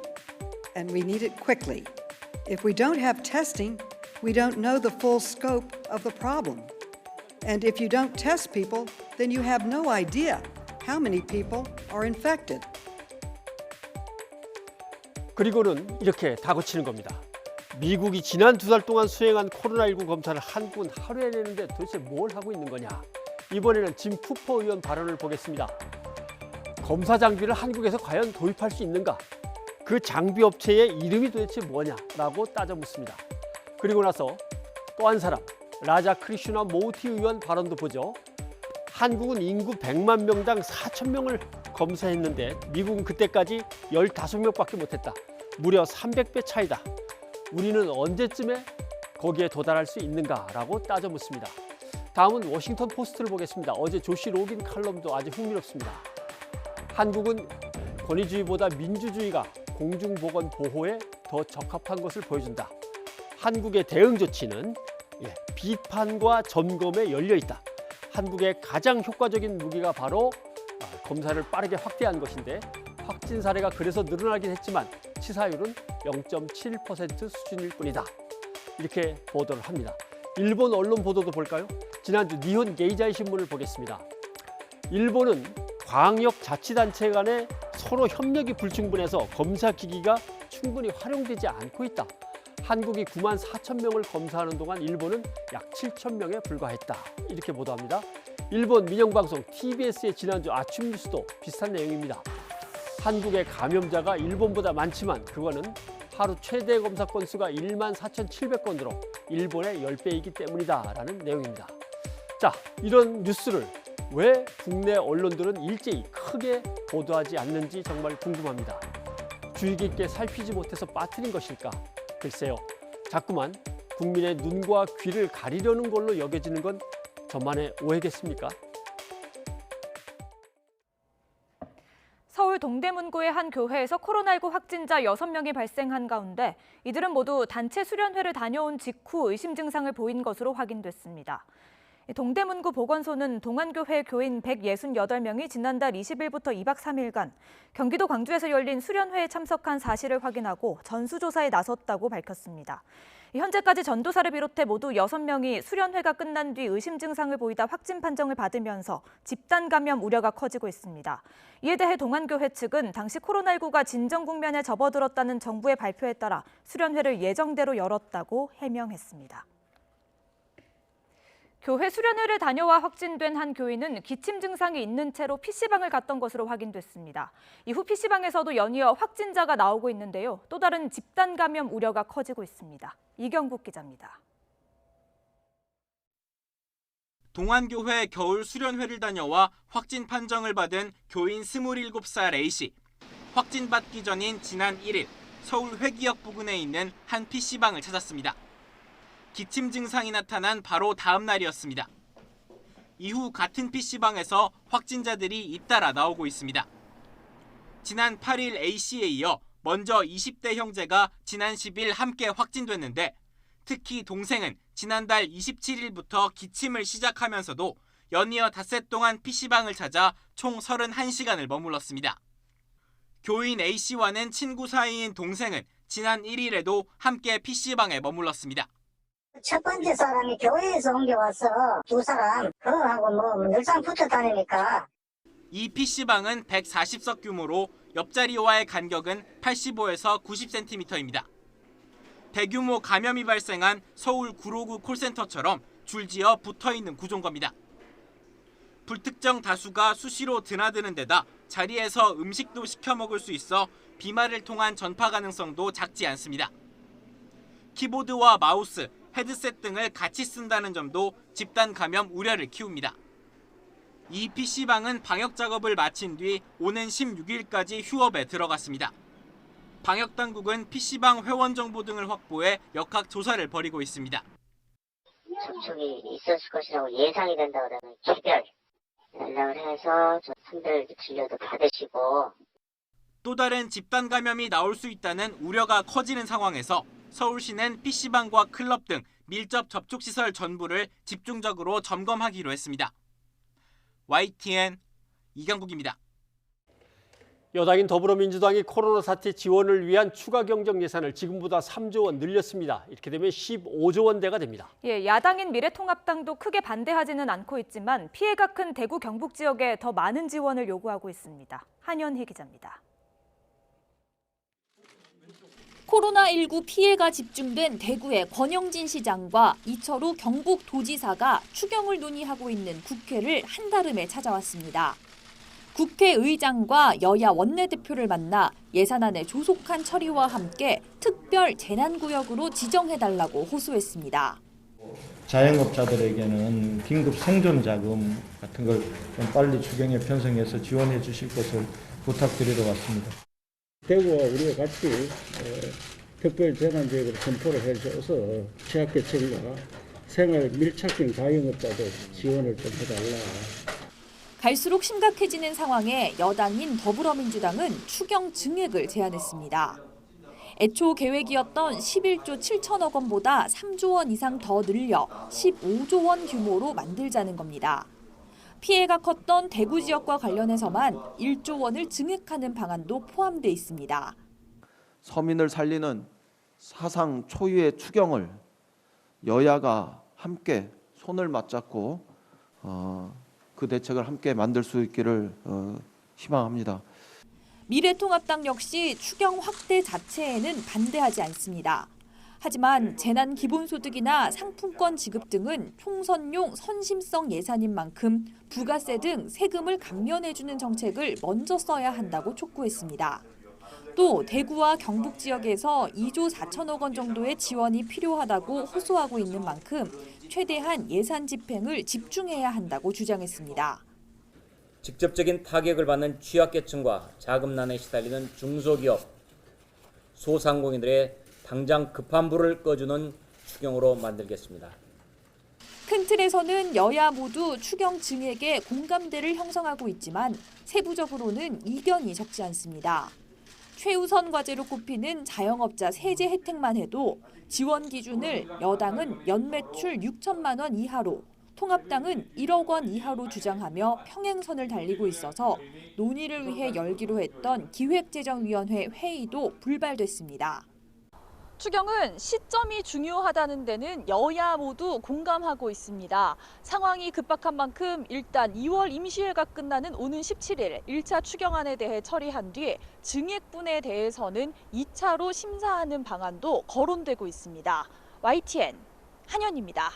and we need it quickly. If we don't have testing, we don't know the full scope of the problem. And if you don't test people, then you have no idea how many people are infected. 그리고는 이렇게 다그치는 겁니다. 미국이 지난 2달 동안 수행한 코로나19 검사를 한국은 하루에 내는데 도대체 뭘 하고 있는 거냐. 이번에는 짐 쿠퍼 의원 발언을 보겠습니다. 검사 장비를 한국에서 과연 도입할 수 있는가? 그 장비 업체의 이름이 도대체 뭐냐라고 따져 묻습니다. 그리고 나서 또 한 사람, 라자 크리슈나 모우티 의원 발언도 보죠. 한국은 인구 100만 명당 4천 명을 검사했는데 미국은 그때까지 15명밖에 못했다. 무려 300배 차이다. 우리는 언제쯤에 거기에 도달할 수 있는가라고 따져 묻습니다. 다음은 워싱턴 포스트를 보겠습니다. 어제 조시 로긴 칼럼도 아주 흥미롭습니다. 한국은 권위주의보다 민주주의가 공중보건 보호에 더 적합한 것을 보여준다. 한국의 대응 조치는 비판과 점검에 열려 있다. 한국의 가장 효과적인 무기가 바로 검사를 빠르게 확대하는 것인데 확진 사례가 그래서 늘어나긴 했지만 치사율은 0.7% 수준일 뿐이다. 이렇게 보도를 합니다. 일본 언론 보도도 볼까요? 지난주 니혼 게이자이 신문을 보겠습니다. 일본은 광역 자치단체 간에 서로 협력이 불충분해서 검사 기기가 충분히 활용되지 않고 있다. 한국이 9만 4천 명을 검사하는 동안 일본은 약 7천 명에 불과했다. 이렇게 보도합니다. 일본 민영방송 TBS의 지난주 아침 뉴스도 비슷한 내용입니다. 한국의 감염자가 일본보다 많지만 그거는 하루 최대 검사 건수가 1만 4,700건으로 일본의 10배이기 때문이다라는 내용입니다. 자, 이런 뉴스를 왜 국내 언론들은 일제히 크게 보도하지 않는지 정말 궁금합니다. 주의 깊게 살피지 못해서 빠뜨린 것일까? 글쎄요. 자꾸만 국민의 눈과 귀를 가리려는 걸로 여겨지는 건 저만의 오해겠습니까? 서울 동대문구의 한 교회에서 코로나19 확진자 6명이 발생한 가운데 이들은 모두 단체 수련회를 다녀온 직후 의심 증상을 보인 것으로 확인됐습니다. 동대문구 보건소는 동안교회 교인 168명이 지난달 20일부터 2박 3일간 경기도 광주에서 열린 수련회에 참석한 사실을 확인하고 전수조사에 나섰다고 밝혔습니다. 현재까지 전도사를 비롯해 모두 6명이 수련회가 끝난 뒤 의심 증상을 보이다 확진 판정을 받으면서 집단 감염 우려가 커지고 있습니다. 이에 대해 동안교회 측은 당시 코로나19가 진정 국면에 접어들었다는 정부의 발표에 따라 수련회를 예정대로 열었다고 해명했습니다. 교회 수련회를 다녀와 확진된 한 교인은 기침 증상이 있는 채로 PC방을 갔던 것으로 확인됐습니다. 이후 PC방에서도 연이어 확진자가 나오고 있는데요. 또 다른 집단 감염 우려가 커지고 있습니다. 이경국 기자입니다. 동안교회 겨울 수련회를 다녀와 확진 판정을 받은 교인 27살 A씨. 확진받기 전인 지난 1일 서울 회기역 부근에 있는 한 PC방을 찾았습니다. 기침 증상이 나타난 바로 다음 날이었습니다. 이후 같은 PC방에서 확진자들이 잇따라 나오고 있습니다. 지난 8일 A씨에 이어 먼저 20대 형제가 지난 10일 함께 확진됐는데 특히 동생은 지난달 27일부터 기침을 시작하면서도 연이어 닷새 동안 PC방을 찾아 총 31시간을 머물렀습니다. 교인 A씨와는 친구 사이인 동생은 지난 1일에도 함께 PC방에 머물렀습니다. 첫 번째 사람이 교회에서 옮겨와서 두 사람 그거하고 뭐 늘상 붙어 다니니까. 이 PC방은 140석 규모로 옆자리와의 간격은 85에서 90cm입니다. 대규모 감염이 발생한 서울 구로구 콜센터처럼 줄지어 붙어있는 구조인 겁니다. 불특정 다수가 수시로 드나드는 데다 자리에서 음식도 시켜 먹을 수 있어 비말을 통한 전파 가능성도 작지 않습니다. 키보드와 마우스, 헤드셋 등을 같이 쓴다는 점도 집단 감염 우려를 키웁니다. 이 PC방은 방역 작업을 마친 뒤 오는 16일까지 휴업에 들어갔습니다. 방역당국은 PC방 회원 정보 등을 확보해 역학 조사를 벌이고 있습니다. 접촉이 있었을 것이라고 예상이 된다 그러면 개별 연락을 해서 선별 진료도 받으시고. 또 다른 집단 감염이 나올 수 있다는 우려가 커지는 상황에서 서울시는 PC방과 클럽 등 밀접 접촉시설 전부를 집중적으로 점검하기로 했습니다. YTN 이강국입니다. 여당인 더불어민주당이 코로나 사태 지원을 위한 추가 경정 예산을 지금보다 3조 원 늘렸습니다. 이렇게 되면 15조 원대가 됩니다. 야당인 미래통합당도 크게 반대하지는 않고 있지만 피해가 큰 대구 경북 지역에 더 많은 지원을 요구하고 있습니다. 한현희 기자입니다. 코로나19 피해가 집중된 대구의 권영진 시장과 이철우 경북도지사가 추경을 논의하고 있는 국회를 한달음에 찾아왔습니다. 국회의장과 여야 원내대표를 만나 예산안의 조속한 처리와 함께 특별 재난구역으로 지정해달라고 호소했습니다. 자영업자들에게는 긴급 생존 자금 같은 걸 좀 빨리 추경에 편성해서 지원해 주실 것을 부탁드리러 왔습니다. 대구와 우리가 같이 특별 재난지역으로 선포를 해줘서 취약계층과 생활 밀착형 자영업자들 지원을 좀 해달라. 갈수록 심각해지는 상황에 여당인 더불어민주당은 추경 증액을 제안했습니다. 애초 계획이었던 11조 7천억 원보다 3조 원 이상 더 늘려 15조 원 규모로 만들자는 겁니다. 피해가 컸던 대구 지역과 관련해서만 1조 원을 증액하는 방안도 포함돼 있습니다. 서민을 살리는 사상 초유의 추경을 여야가 함께 손을 맞잡고 그 대책을 함께 만들 수 있기를 희망합니다. 미래통합당 역시 추경 확대 자체에는 반대하지 않습니다. 하지만 재난 기본소득이나 상품권 지급 등은 총선용 선심성 예산인 만큼 부가세 등 세금을 감면해주는 정책을 먼저 써야 한다고 촉구했습니다. 또 대구와 경북 지역에서 2조 4천억 원 정도의 지원이 필요하다고 호소하고 있는 만큼 최대한 예산 집행을 집중해야 한다고 주장했습니다. 직접적인 타격을 받는 취약계층과 자금난에 시달리는 중소기업, 소상공인들의 당장 급한 불을 꺼주는 추경으로 만들겠습니다. 큰 틀에서는 여야 모두 추경 증액에 공감대를 형성하고 있지만 세부적으로는 이견이 적지 않습니다. 최우선 과제로 꼽히는 자영업자 세제 혜택만 해도 지원 기준을 여당은 연매출 6천만 원 이하로, 통합당은 1억 원 이하로 주장하며 평행선을 달리고 있어서 논의를 위해 열기로 했던 기획재정위원회 회의도 불발됐습니다. 추경은 시점이 중요하다는 데는 여야 모두 공감하고 있습니다. 상황이 급박한 만큼 일단 2월 임시회가 끝나는 오는 17일 1차 추경안에 대해 처리한 뒤 증액분에 대해서는 2차로 심사하는 방안도 거론되고 있습니다. YTN 한현입니다.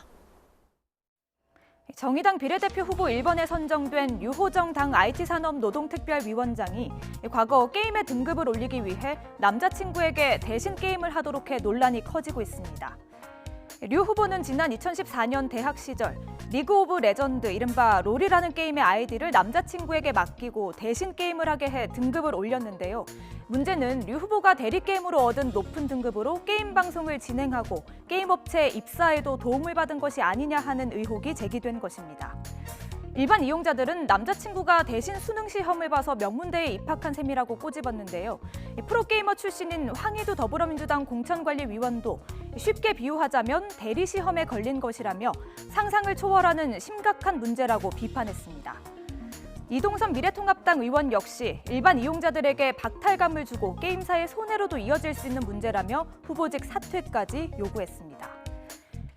정의당 비례대표 후보 1번에 선정된 유호정 당 IT산업노동특별위원장이 과거 게임의 등급을 올리기 위해 남자친구에게 대신 게임을 하도록 해 논란이 커지고 있습니다. 류 후보는 지난 2014년 대학 시절 리그 오브 레전드 이른바 롤이라는 게임의 아이디를 남자친구에게 맡기고 대신 게임을 하게 해 등급을 올렸는데요. 문제는 류 후보가 대리게임으로 얻은 높은 등급으로 게임 방송을 진행하고 게임업체 입사에도 도움을 받은 것이 아니냐 하는 의혹이 제기된 것입니다. 일반 이용자들은 남자친구가 대신 수능 시험을 봐서 명문대에 입학한 셈이라고 꼬집었는데요. 프로게이머 출신인 황희두 더불어민주당 공천관리위원도 쉽게 비유하자면 대리 시험에 걸린 것이라며 상상을 초월하는 심각한 문제라고 비판했습니다. 이동선 미래통합당 의원 역시 일반 이용자들에게 박탈감을 주고 게임사의 손해로도 이어질 수 있는 문제라며 후보직 사퇴까지 요구했습니다.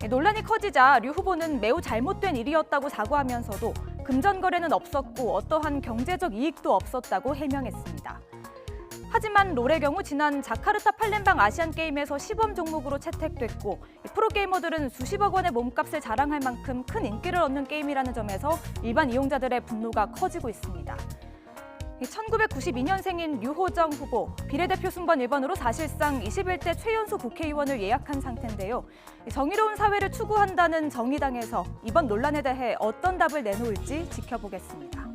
논란이 커지자 류 후보는 매우 잘못된 일이었다고 사과하면서도 금전거래는 없었고 어떠한 경제적 이익도 없었다고 해명했습니다. 하지만 롤의 경우 지난 자카르타 팔렘방 아시안게임에서 시범 종목으로 채택됐고 프로게이머들은 수십억 원의 몸값을 자랑할 만큼 큰 인기를 얻는 게임이라는 점에서 일반 이용자들의 분노가 커지고 있습니다. 1992년생인 유호정 후보, 비례대표 순번 1번으로 사실상 21대 최연소 국회의원을 예약한 상태인데요. 정의로운 사회를 추구한다는 정의당에서 이번 논란에 대해 어떤 답을 내놓을지 지켜보겠습니다.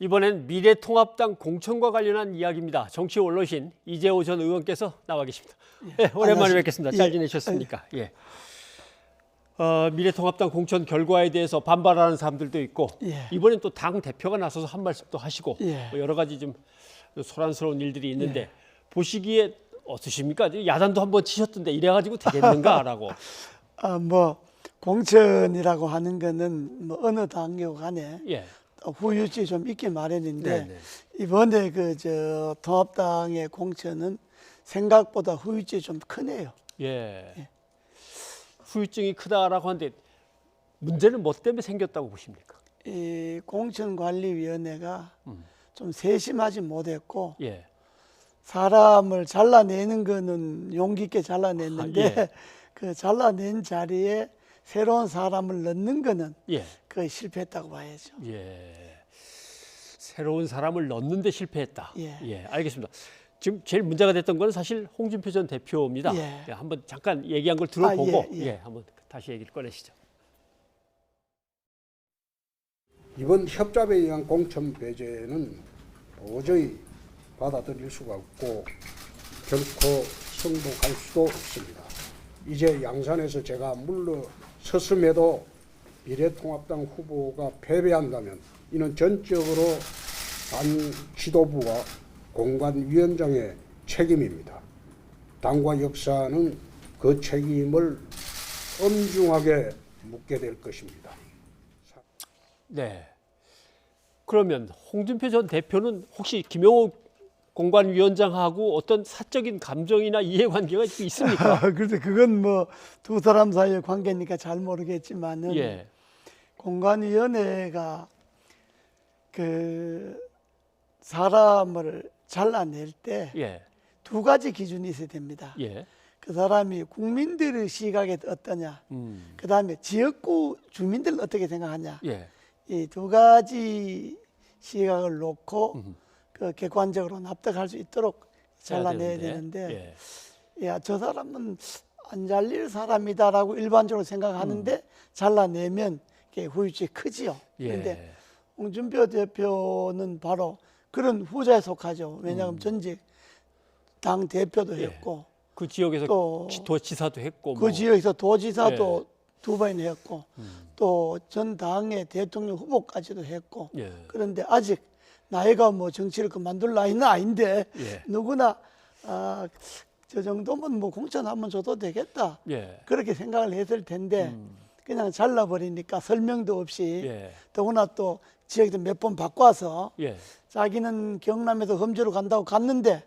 이번엔 미래통합당 공천과 관련한 이야기입니다. 정치 원로신 이재호 전 의원께서 나와 계십니다. 네, 오랜만에 뵙겠습니다. 잘 지내셨습니까? 예. 미래통합당 공천 결과에 대해서 반발하는 사람들도 있고 이번엔 또 당 대표가 나서서 한 말씀도 하시고 뭐 여러 가지 좀 소란스러운 일들이 있는데 보시기에 어떠십니까? 야단도 한번 치셨던데 이래가지고 되겠는가라고. 뭐 공천이라고 하는 거는 뭐 어느 당이고 간에 후유증이 좀 있긴 마련인데 이번에 그 통합당의 공천은 생각보다 후유증이 좀 크네요. 후유증이 크다라고 하는데 문제는 뭐 때문에 생겼다고 보십니까? 이 공천관리위원회가 좀 세심하지 못했고 사람을 잘라내는 거는 용기 있게 잘라냈는데 그 잘라낸 자리에 새로운 사람을 넣는 거는 그 실패했다고 봐야죠. 새로운 사람을 넣는데 실패했다. 알겠습니다. 지금 제일 문제가 됐던 건 사실 홍준표 전 대표입니다. 예. 한번 잠깐 얘기한 걸 들어보고 예. 한번 다시 얘기를 꺼내시죠. 이번 협잡에 의한 공천 배제는 도저히 받아들일 수가 없고 결코 승복할 수도 없습니다. 이제 양산에서 제가 물러섰음에도 미래통합당 후보가 패배한다면 이는 전적으로 당 지도부와 공관위원장의 책임입니다. 당과 역사는 그 책임을 엄중하게 묻게 될 것입니다. 네. 그러면 홍준표 전 대표는 혹시 김영호 공관위원장하고 어떤 사적인 감정이나 이해관계가 있습니까? 그래서 그건 뭐 두 사람 사이의 관계니까 잘 모르겠지만은 예. 공관위원회가 그 사람을 잘라낼 때 두 가지 기준이 있어야 됩니다. 예. 그 사람이 국민들의 시각에 어떠냐, 그 다음에 지역구 주민들은 어떻게 생각하냐, 예. 이 두 가지 시각을 놓고 그 객관적으로 납득할 수 있도록 잘라내야 되는데, 야, 저 사람은 안 잘릴 사람이다라고 일반적으로 생각하는데 잘라내면 그게 후유증이 크지요. 그런데 홍준표 대표는 바로 그런 후자에 속하죠. 왜냐하면 전직 당 대표도 했고, 그 지역에서 또 도지사도 했고, 그 지역에서 도지사도 두 번 했고, 또 전 당의 대통령 후보까지도 했고, 그런데 아직 나이가 뭐 정치를 그만둘 나이는 아닌데 누구나 저 정도면 뭐 공천 한번 줘도 되겠다 그렇게 생각을 했을 텐데 그냥 잘라버리니까 설명도 없이 더구나 또 지역에서 몇 번 바꿔서 자기는 경남에서 험지로 간다고 갔는데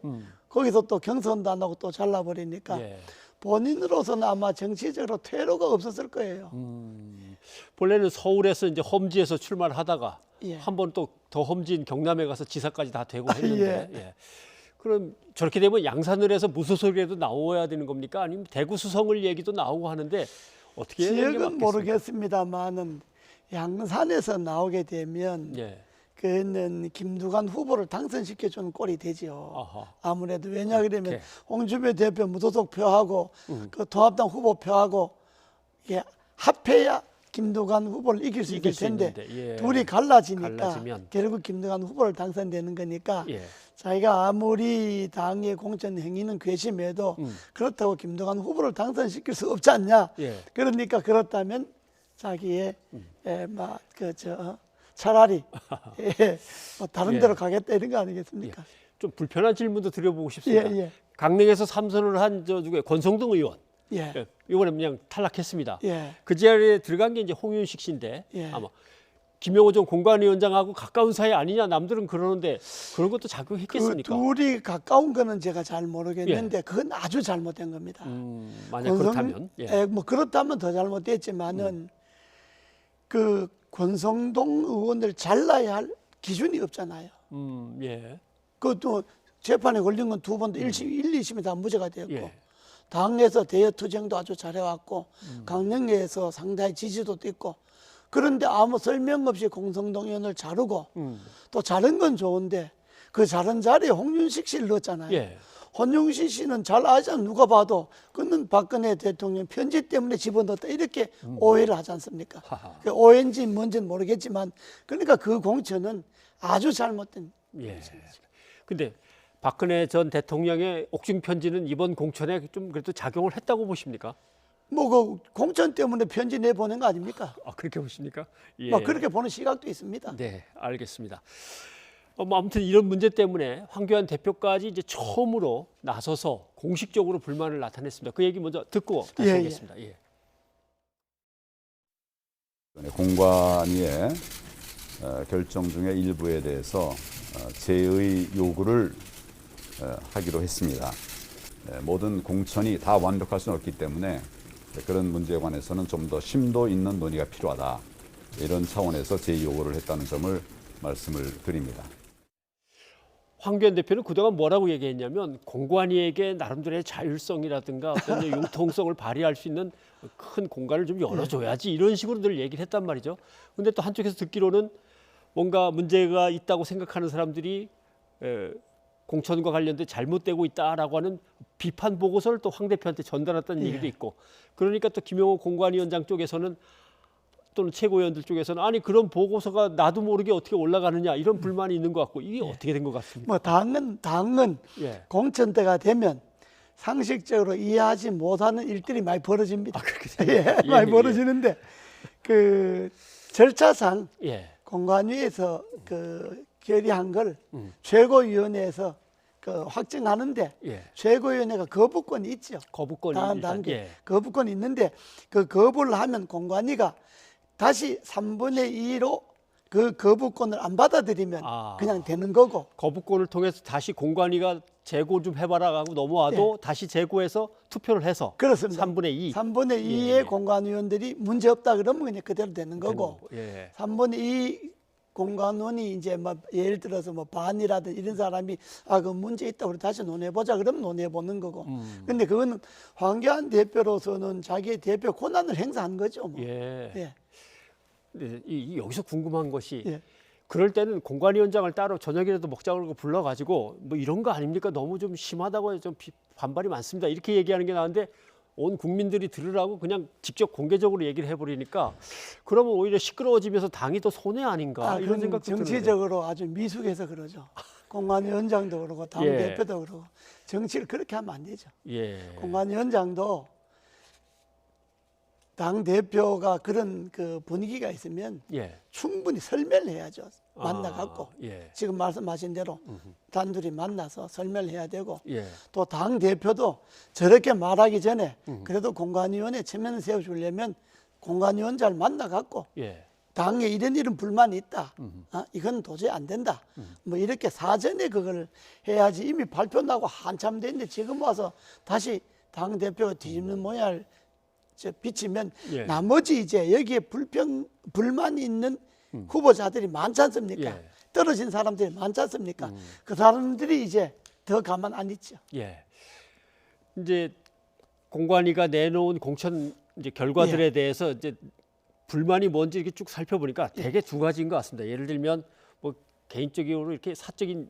거기서 또 경선도 안 하고 또 잘라버리니까 본인으로서는 아마 정치적으로 퇴로가 없었을 거예요. 본래는 서울에서 이제 험지에서 출마를 하다가 한번 또 더 험지인 경남에 가서 지사까지 다 되고 했는데 그럼 저렇게 되면 양산을 해서 무소속이라도 나와야 되는 겁니까? 아니면 대구 수성을 얘기도 나오고 하는데 어떻게 해야 되는 게 지역은 맞겠습니까? 모르겠습니다만은 양산에서 나오게 되면 그는 김두관 후보를 당선시켜주는 꼴이 되죠. 아무래도 왜냐 그러면 홍준표 대표 무소속 표하고 그 통합당 후보 표하고 이게 합해야 김두관 후보를 이길 수 있을 텐데 둘이 갈라지니까 결국 김두관 후보를 당선되는 거니까 자기가 아무리 당의 공천 행위는 괘씸해도 그렇다고 김두관 후보를 당선시킬 수 없지 않냐. 그러니까 그렇다면 자기의 차라리 뭐 다른 데로 가겠다 이런 거 아니겠습니까? 좀 불편한 질문도 드려보고 싶습니다. 강릉에서 3선을 한 누구예요? 권성동 의원. 이번에 그냥 탈락했습니다. 그 자리에 들어간 게 이제 홍윤식 씨인데 아마 김영호 전 공관위원장하고 가까운 사이 아니냐 남들은 그러는데 그런 것도 작용했겠습니까? 그 둘이 가까운 거는 제가 잘 모르겠는데 그건 아주 잘못된 겁니다. 만약 그렇다면 뭐 그렇다면 더 잘못됐지만은 그 권성동 의원을 잘라야 할 기준이 없잖아요. 그것도 재판에 걸린 건 두 번도 1, 2심이 다 무죄가 되었고 당에서 대여 투쟁도 아주 잘해왔고 강릉에서 상당히 지지도도 있고 그런데 아무 설명 없이 권성동 의원을 자르고 또 자른 건 좋은데 그 자른 자리에 홍윤식 씨를 넣었잖아요. 홍윤식 씨는 잘 아잖아요. 누가 봐도 그는 박근혜 대통령 편지 때문에 집어넣었다 이렇게 오해를 하지 않습니까? 그 오해인지 뭔지는 모르겠지만 그러니까 그 공천은 아주 잘못된 근데 박근혜 전 대통령의 옥중 편지는 이번 공천에 좀 그래도 작용을 했다고 보십니까? 뭐 그 공천 때문에 편지 내보낸 거 아닙니까? 그렇게 보십니까? 뭐 그렇게 보는 시각도 있습니다. 네, 알겠습니다. 뭐 아무튼 이런 문제 때문에 황교안 대표까지 이제 처음으로 나서서 공식적으로 불만을 나타냈습니다. 그 얘기 먼저 듣고 다시 오겠습니다. 공관위의 결정 중의 일부에 대해서 제의 요구를 하기로 했습니다. 모든 공천이 다 완벽할 수는 없기 때문에 그런 문제에 관해서는 좀 더 심도 있는 논의가 필요하다. 이런 차원에서 제의 요구를 했다는 점을 말씀을 드립니다. 황교안 대표는 그동안 뭐라고 얘기했냐면 공관위에게 나름대로의 자율성이라든가 어떤 융통성을 발휘할 수 있는 큰 공간을 좀 열어줘야지 이런 식으로 늘 얘기를 했단 말이죠. 근데 또 한쪽에서 듣기로는 뭔가 문제가 있다고 생각하는 사람들이 공천과 관련돼 잘못되고 있다라고 하는 비판 보고서를 또 황 대표한테 전달했다는 예. 얘기도 있고, 그러니까 또 김영호 공관위원장 쪽에서는 또는 최고위원들 쪽에서는 아니 그런 보고서가 나도 모르게 어떻게 올라가느냐 이런 불만이 있는 것 같고, 이게 어떻게 된 것 같습니까? 뭐 당은 예. 공천 때가 되면 상식적으로 이해하지 못하는 일들이 많이 벌어집니다. 예, 많이 벌어지는데 그 절차상 예. 공관위에서 그 결의한 걸 최고위원회에서 그 확정하는데 예. 최고위원회가 거부권이 있죠. 거부권이 다음 일단, 단계 예. 거부권이 있는데 그 거부를 하면 공관위가 다시 3분의 2로 그 거부권을 안 받아들이면 그냥 되는 거고, 거부권을 통해서 다시 공관위가 재고 좀 해봐라 하고 넘어와도 다시 재고해서 투표를 해서 그렇습니다. 3분의 2. 3분의 2의 공관위원들이 문제 없다 그러면 그냥 그대로 되는 거고, 예. 3분의 2 공관원이 이제 뭐 예를 들어서 뭐 반이라든 이런 사람이 그 문제 있다 우리 다시 논해보자 그러면 논해보는 거고. 근데 그거는 황교안 대표로서는 자기의 대표 권한을 행사한 거죠. 뭐. 예. 예. 근데 여기서 궁금한 것이 예. 그럴 때는 공관위원장을 따로 저녁이라도 먹자고 불러가지고 뭐 이런 거 아닙니까? 너무 좀 심하다고 좀 반발이 많습니다. 이렇게 얘기하는 게 나은데 온 국민들이 들으라고 그냥 직접 공개적으로 얘기를 해버리니까 그러면 오히려 시끄러워지면서 당이 더 손해 아닌가 이런 생각도 드는데. 정치적으로 아주 미숙해서 그러죠. 공관위원장도 그러고 당 예. 대표도 그러고 정치를 그렇게 하면 안 되죠. 예. 공관위원장도 당 대표가 그런 그 분위기가 있으면 예. 충분히 설명을 해야죠. 만나갖고 예. 지금 말씀하신 대로 단둘이 만나서 설명을 해야 되고 예. 또 당 대표도 저렇게 말하기 전에 그래도 공관위원회 체면을 세워주려면 공관위원장을 만나갖고 예. 당에 이런 불만이 있다. 이건 도저히 안 된다. 뭐 이렇게 사전에 그걸 해야지. 이미 발표 나고 한참 됐는데 지금 와서 다시 당 대표가 뒤집는 모양을 비치면 예. 나머지 이제 여기에 불만이 있는 후보자들이 많지 않습니까? 예. 떨어진 사람들이 많지 않습니까? 그 사람들이 이제 더 가만 안 있죠. 예. 이제 공관위가 내놓은 공천 이제 결과들에 대해서 이제 불만이 뭔지 이렇게 쭉 살펴보니까 대개 두 가지인 것 같습니다. 예를 들면 뭐 개인적으로 이렇게 사적인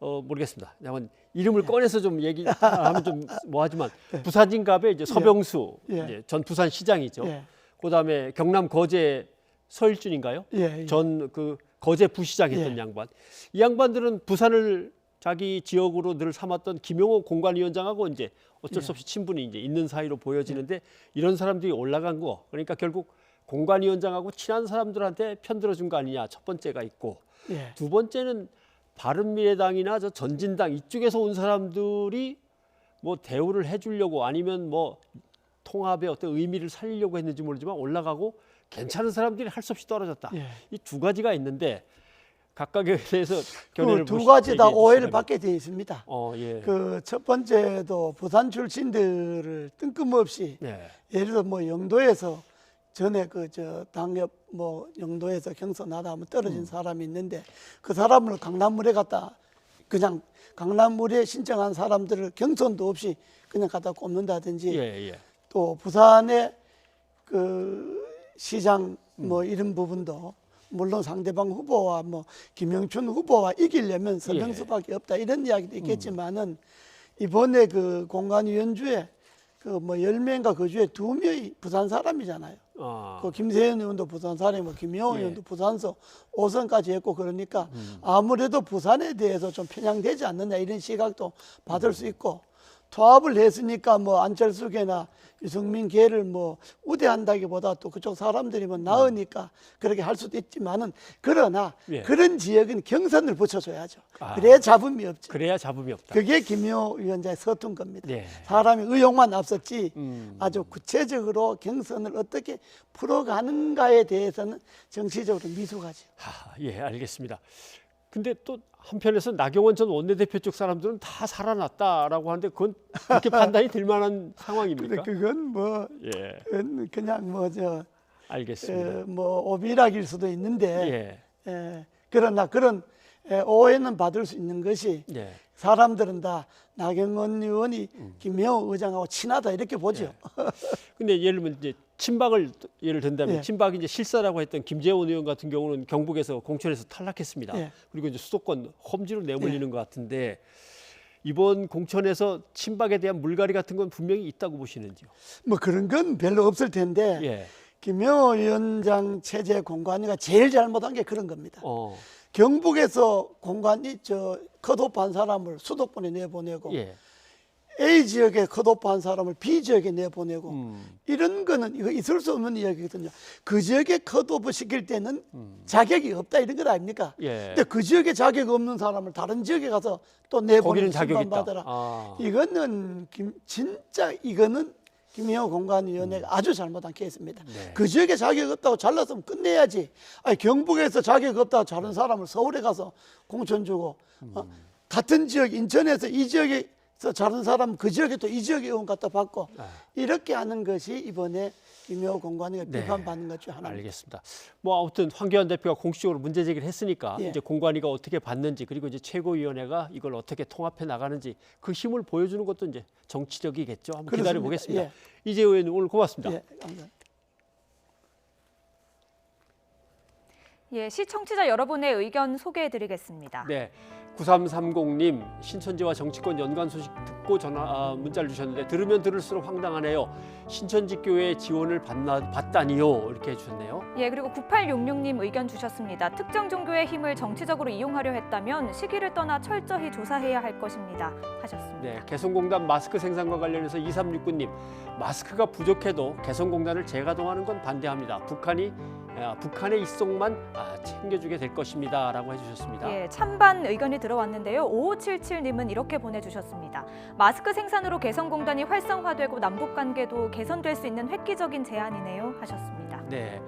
모르겠습니다. 한번 이름을 꺼내서 좀 얘기하면 좀 뭐하지만 부산진갑의 이제 서병수 이제 전 부산시장이죠. 그다음에 경남 거제 서일준인가요? 전 그 거제 부시장했던 양반. 이 양반들은 부산을 자기 지역으로 늘 삼았던 김용호 공관위원장하고 이제 어쩔 수 없이 친분이 이제 있는 사이로 보여지는데 이런 사람들이 올라간 거. 그러니까 결국 공관위원장하고 친한 사람들한테 편들어준 거 아니냐. 첫 번째가 있고 두 번째는 바른미래당이나 저 전진당 이쪽에서 온 사람들이 뭐 대우를 해주려고 아니면 뭐 통합의 어떤 의미를 살리려고 했는지 모르지만 올라가고 괜찮은 사람들이 할 수 없이 떨어졌다. 이 두 가지가 있는데 각각에 대해서 견해를 두 가지 다 오해를 주시라면. 받게 되어 있습니다. 예. 그 첫 번째도 부산 출신들을 뜬금없이 예를 들어 뭐 영도에서 전에 그 저 당협 뭐 영도에서 경선하다 하면 떨어진 사람이 있는데 그 사람을 강남물에 갖다 그냥 강남물에 신청한 사람들을 경선도 없이 그냥 갖다 꼽는다든지 또 부산의 그 시장 뭐 이런 부분도 물론 상대방 후보와 뭐 김영춘 후보와 이기려면 서병수밖에 없다 이런 이야기도 있겠지만은 이번에 그 공관위원주에 그 뭐 10명인가 그 중에 2명이 부산 사람이잖아요. 그 김세현 의원도 부산 사람이고 김영호 의원도 부산서 5선까지 했고 그러니까 아무래도 부산에 대해서 좀 편향되지 않느냐 이런 시각도 받을 수 있고 통합을 했으니까 뭐 안철수계나 유승민 계를 뭐 우대한다기보다 또 그쪽 사람들이 뭐 나으니까 그렇게 할 수도 있지만은 그러나 그런 지역은 경선을 붙여줘야죠. 그래야 잡음이 없죠. 그래야 잡음이 없다. 그게 김용호 위원장의 서툰 겁니다. 사람이 의욕만 앞섰지 아주 구체적으로 경선을 어떻게 풀어가는가에 대해서는 정치적으로 미숙하죠. 예, 알겠습니다. 근데 또 한편에서 나경원 전 원내대표 쪽 사람들은 다 살아났다라고 하는데 그건 그렇게 판단이 될 만한 상황입니까? 그건 뭐 그냥 뭐 저 알겠습니다. 뭐 오비락일 수도 있는데 그러나 그런 오해는 받을 수 있는 것이 네. 사람들은 다 나경원 의원이 김명호 의장하고 친하다 이렇게 보죠. 근데 예를 들면 이제 친박을 예를 든다면 예. 친박이 이제 실사라고 했던 김재원 의원 같은 경우는 경북에서 공천에서 탈락했습니다. 예. 그리고 이제 수도권 험지로 내몰리는 것 같은데 이번 공천에서 친박에 대한 물갈이 같은 건 분명히 있다고 보시는지요? 뭐 그런 건 별로 없을 텐데 예. 김명호 위원장 체제 공관위가 제일 잘못한 게 그런 겁니다. 경북에서 공관위 컷오프한 사람을 수도권에 내보내고 예. A 지역에 컷오프한 사람을 B 지역에 내보내고 이런 거는 이거 있을 수 없는 이야기거든요. 그 지역에 컷오프 시킬 때는 자격이 없다 이런 것 아닙니까? 예. 근데 그 지역에 자격 없는 사람을 다른 지역에 가서 또 거기는 내보내는 자격이 있다. 받아라. 이거는 진짜 이거는 김명호 공관위원회가 아주 잘못한 케이스입니다. 네. 그 지역에 자격 없다고 잘랐으면 끝내야지. 아니, 경북에서 자격 없다고 잘한 사람을 서울에 가서 공천 주고 같은 지역 인천에서 이 지역에서 잘한 사람 그 지역에 또 이 지역에 의원 갖다 받고 이렇게 하는 것이 이번에 김명호 공관위가 네. 비판받는 것 중 하나입니다. 알겠습니다. 뭐 아무튼 황교안 대표가 공식적으로 문제 제기를 했으니까 예. 이제 공관위가 어떻게 받는지 그리고 이제 최고위원회가 이걸 어떻게 통합해 나가는지 그 힘을 보여주는 것도 이제 정치적이겠죠. 한번 그렇습니다. 기다려 보겠습니다. 예. 이재호 의원님 오늘 고맙습니다. 예, 감사합니다. 예, 시청취자 여러분의 의견 소개해드리겠습니다. 네, 9330님 신천지와 정치권 연관 소식 듣고 문자를 주셨는데 들으면 들을수록 황당하네요. 신천지 교회 지원을 받다니요 이렇게 해주셨네요. 예, 그리고 9866님 의견 주셨습니다. 특정 종교의 힘을 정치적으로 이용하려 했다면 시기를 떠나 철저히 조사해야 할 것입니다. 하셨습니다. 네, 개성공단 마스크 생산과 관련해서 2369님 마스크가 부족해도 개성공단을 재가동하는 건 반대합니다. 북한의 입속만 챙겨주게 될 것입니다. 라고 해주셨습니다. 예, 찬반 의견이 들어왔는데요. 5577님은 이렇게 보내주셨습니다. 마스크 생산으로 개성공단이 활성화되고 남북관계도 개선될 수 있는 획기적인 제안이네요. 하셨습니다. 네,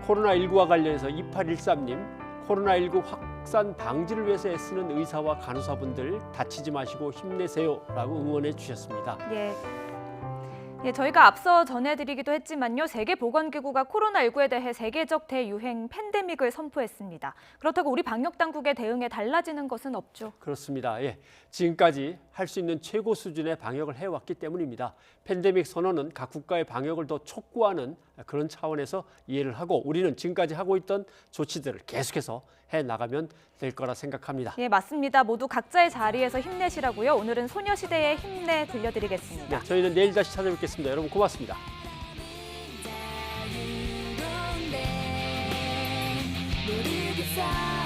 코로나19와 관련해서 2813님 코로나19 확산 방지를 위해서 애쓰는 의사와 간호사분들 다치지 마시고 힘내세요. 라고 응원해 주셨습니다. 예, 저희가 앞서 전해드리기도 했지만요. 세계보건기구가 코로나19에 대해 세계적 대유행 팬데믹을 선포했습니다. 그렇다고 우리 방역당국의 대응에 달라지는 것은 없죠. 그렇습니다. 예, 지금까지 할 수 있는 최고 수준의 방역을 해왔기 때문입니다. 팬데믹 선언은 각 국가의 방역을 더 촉구하는 그런 차원에서 이해를 하고 우리는 지금까지 하고 있던 조치들을 계속해서 해나가면 될 거라 생각합니다. 예, 맞습니다. 모두 각자의 자리에서 힘내시라고요. 오늘은 소녀시대의 힘내 들려드리겠습니다. 네, 저희는 내일 다시 찾아뵙겠습니다. 여러분 고맙습니다. 모르겠어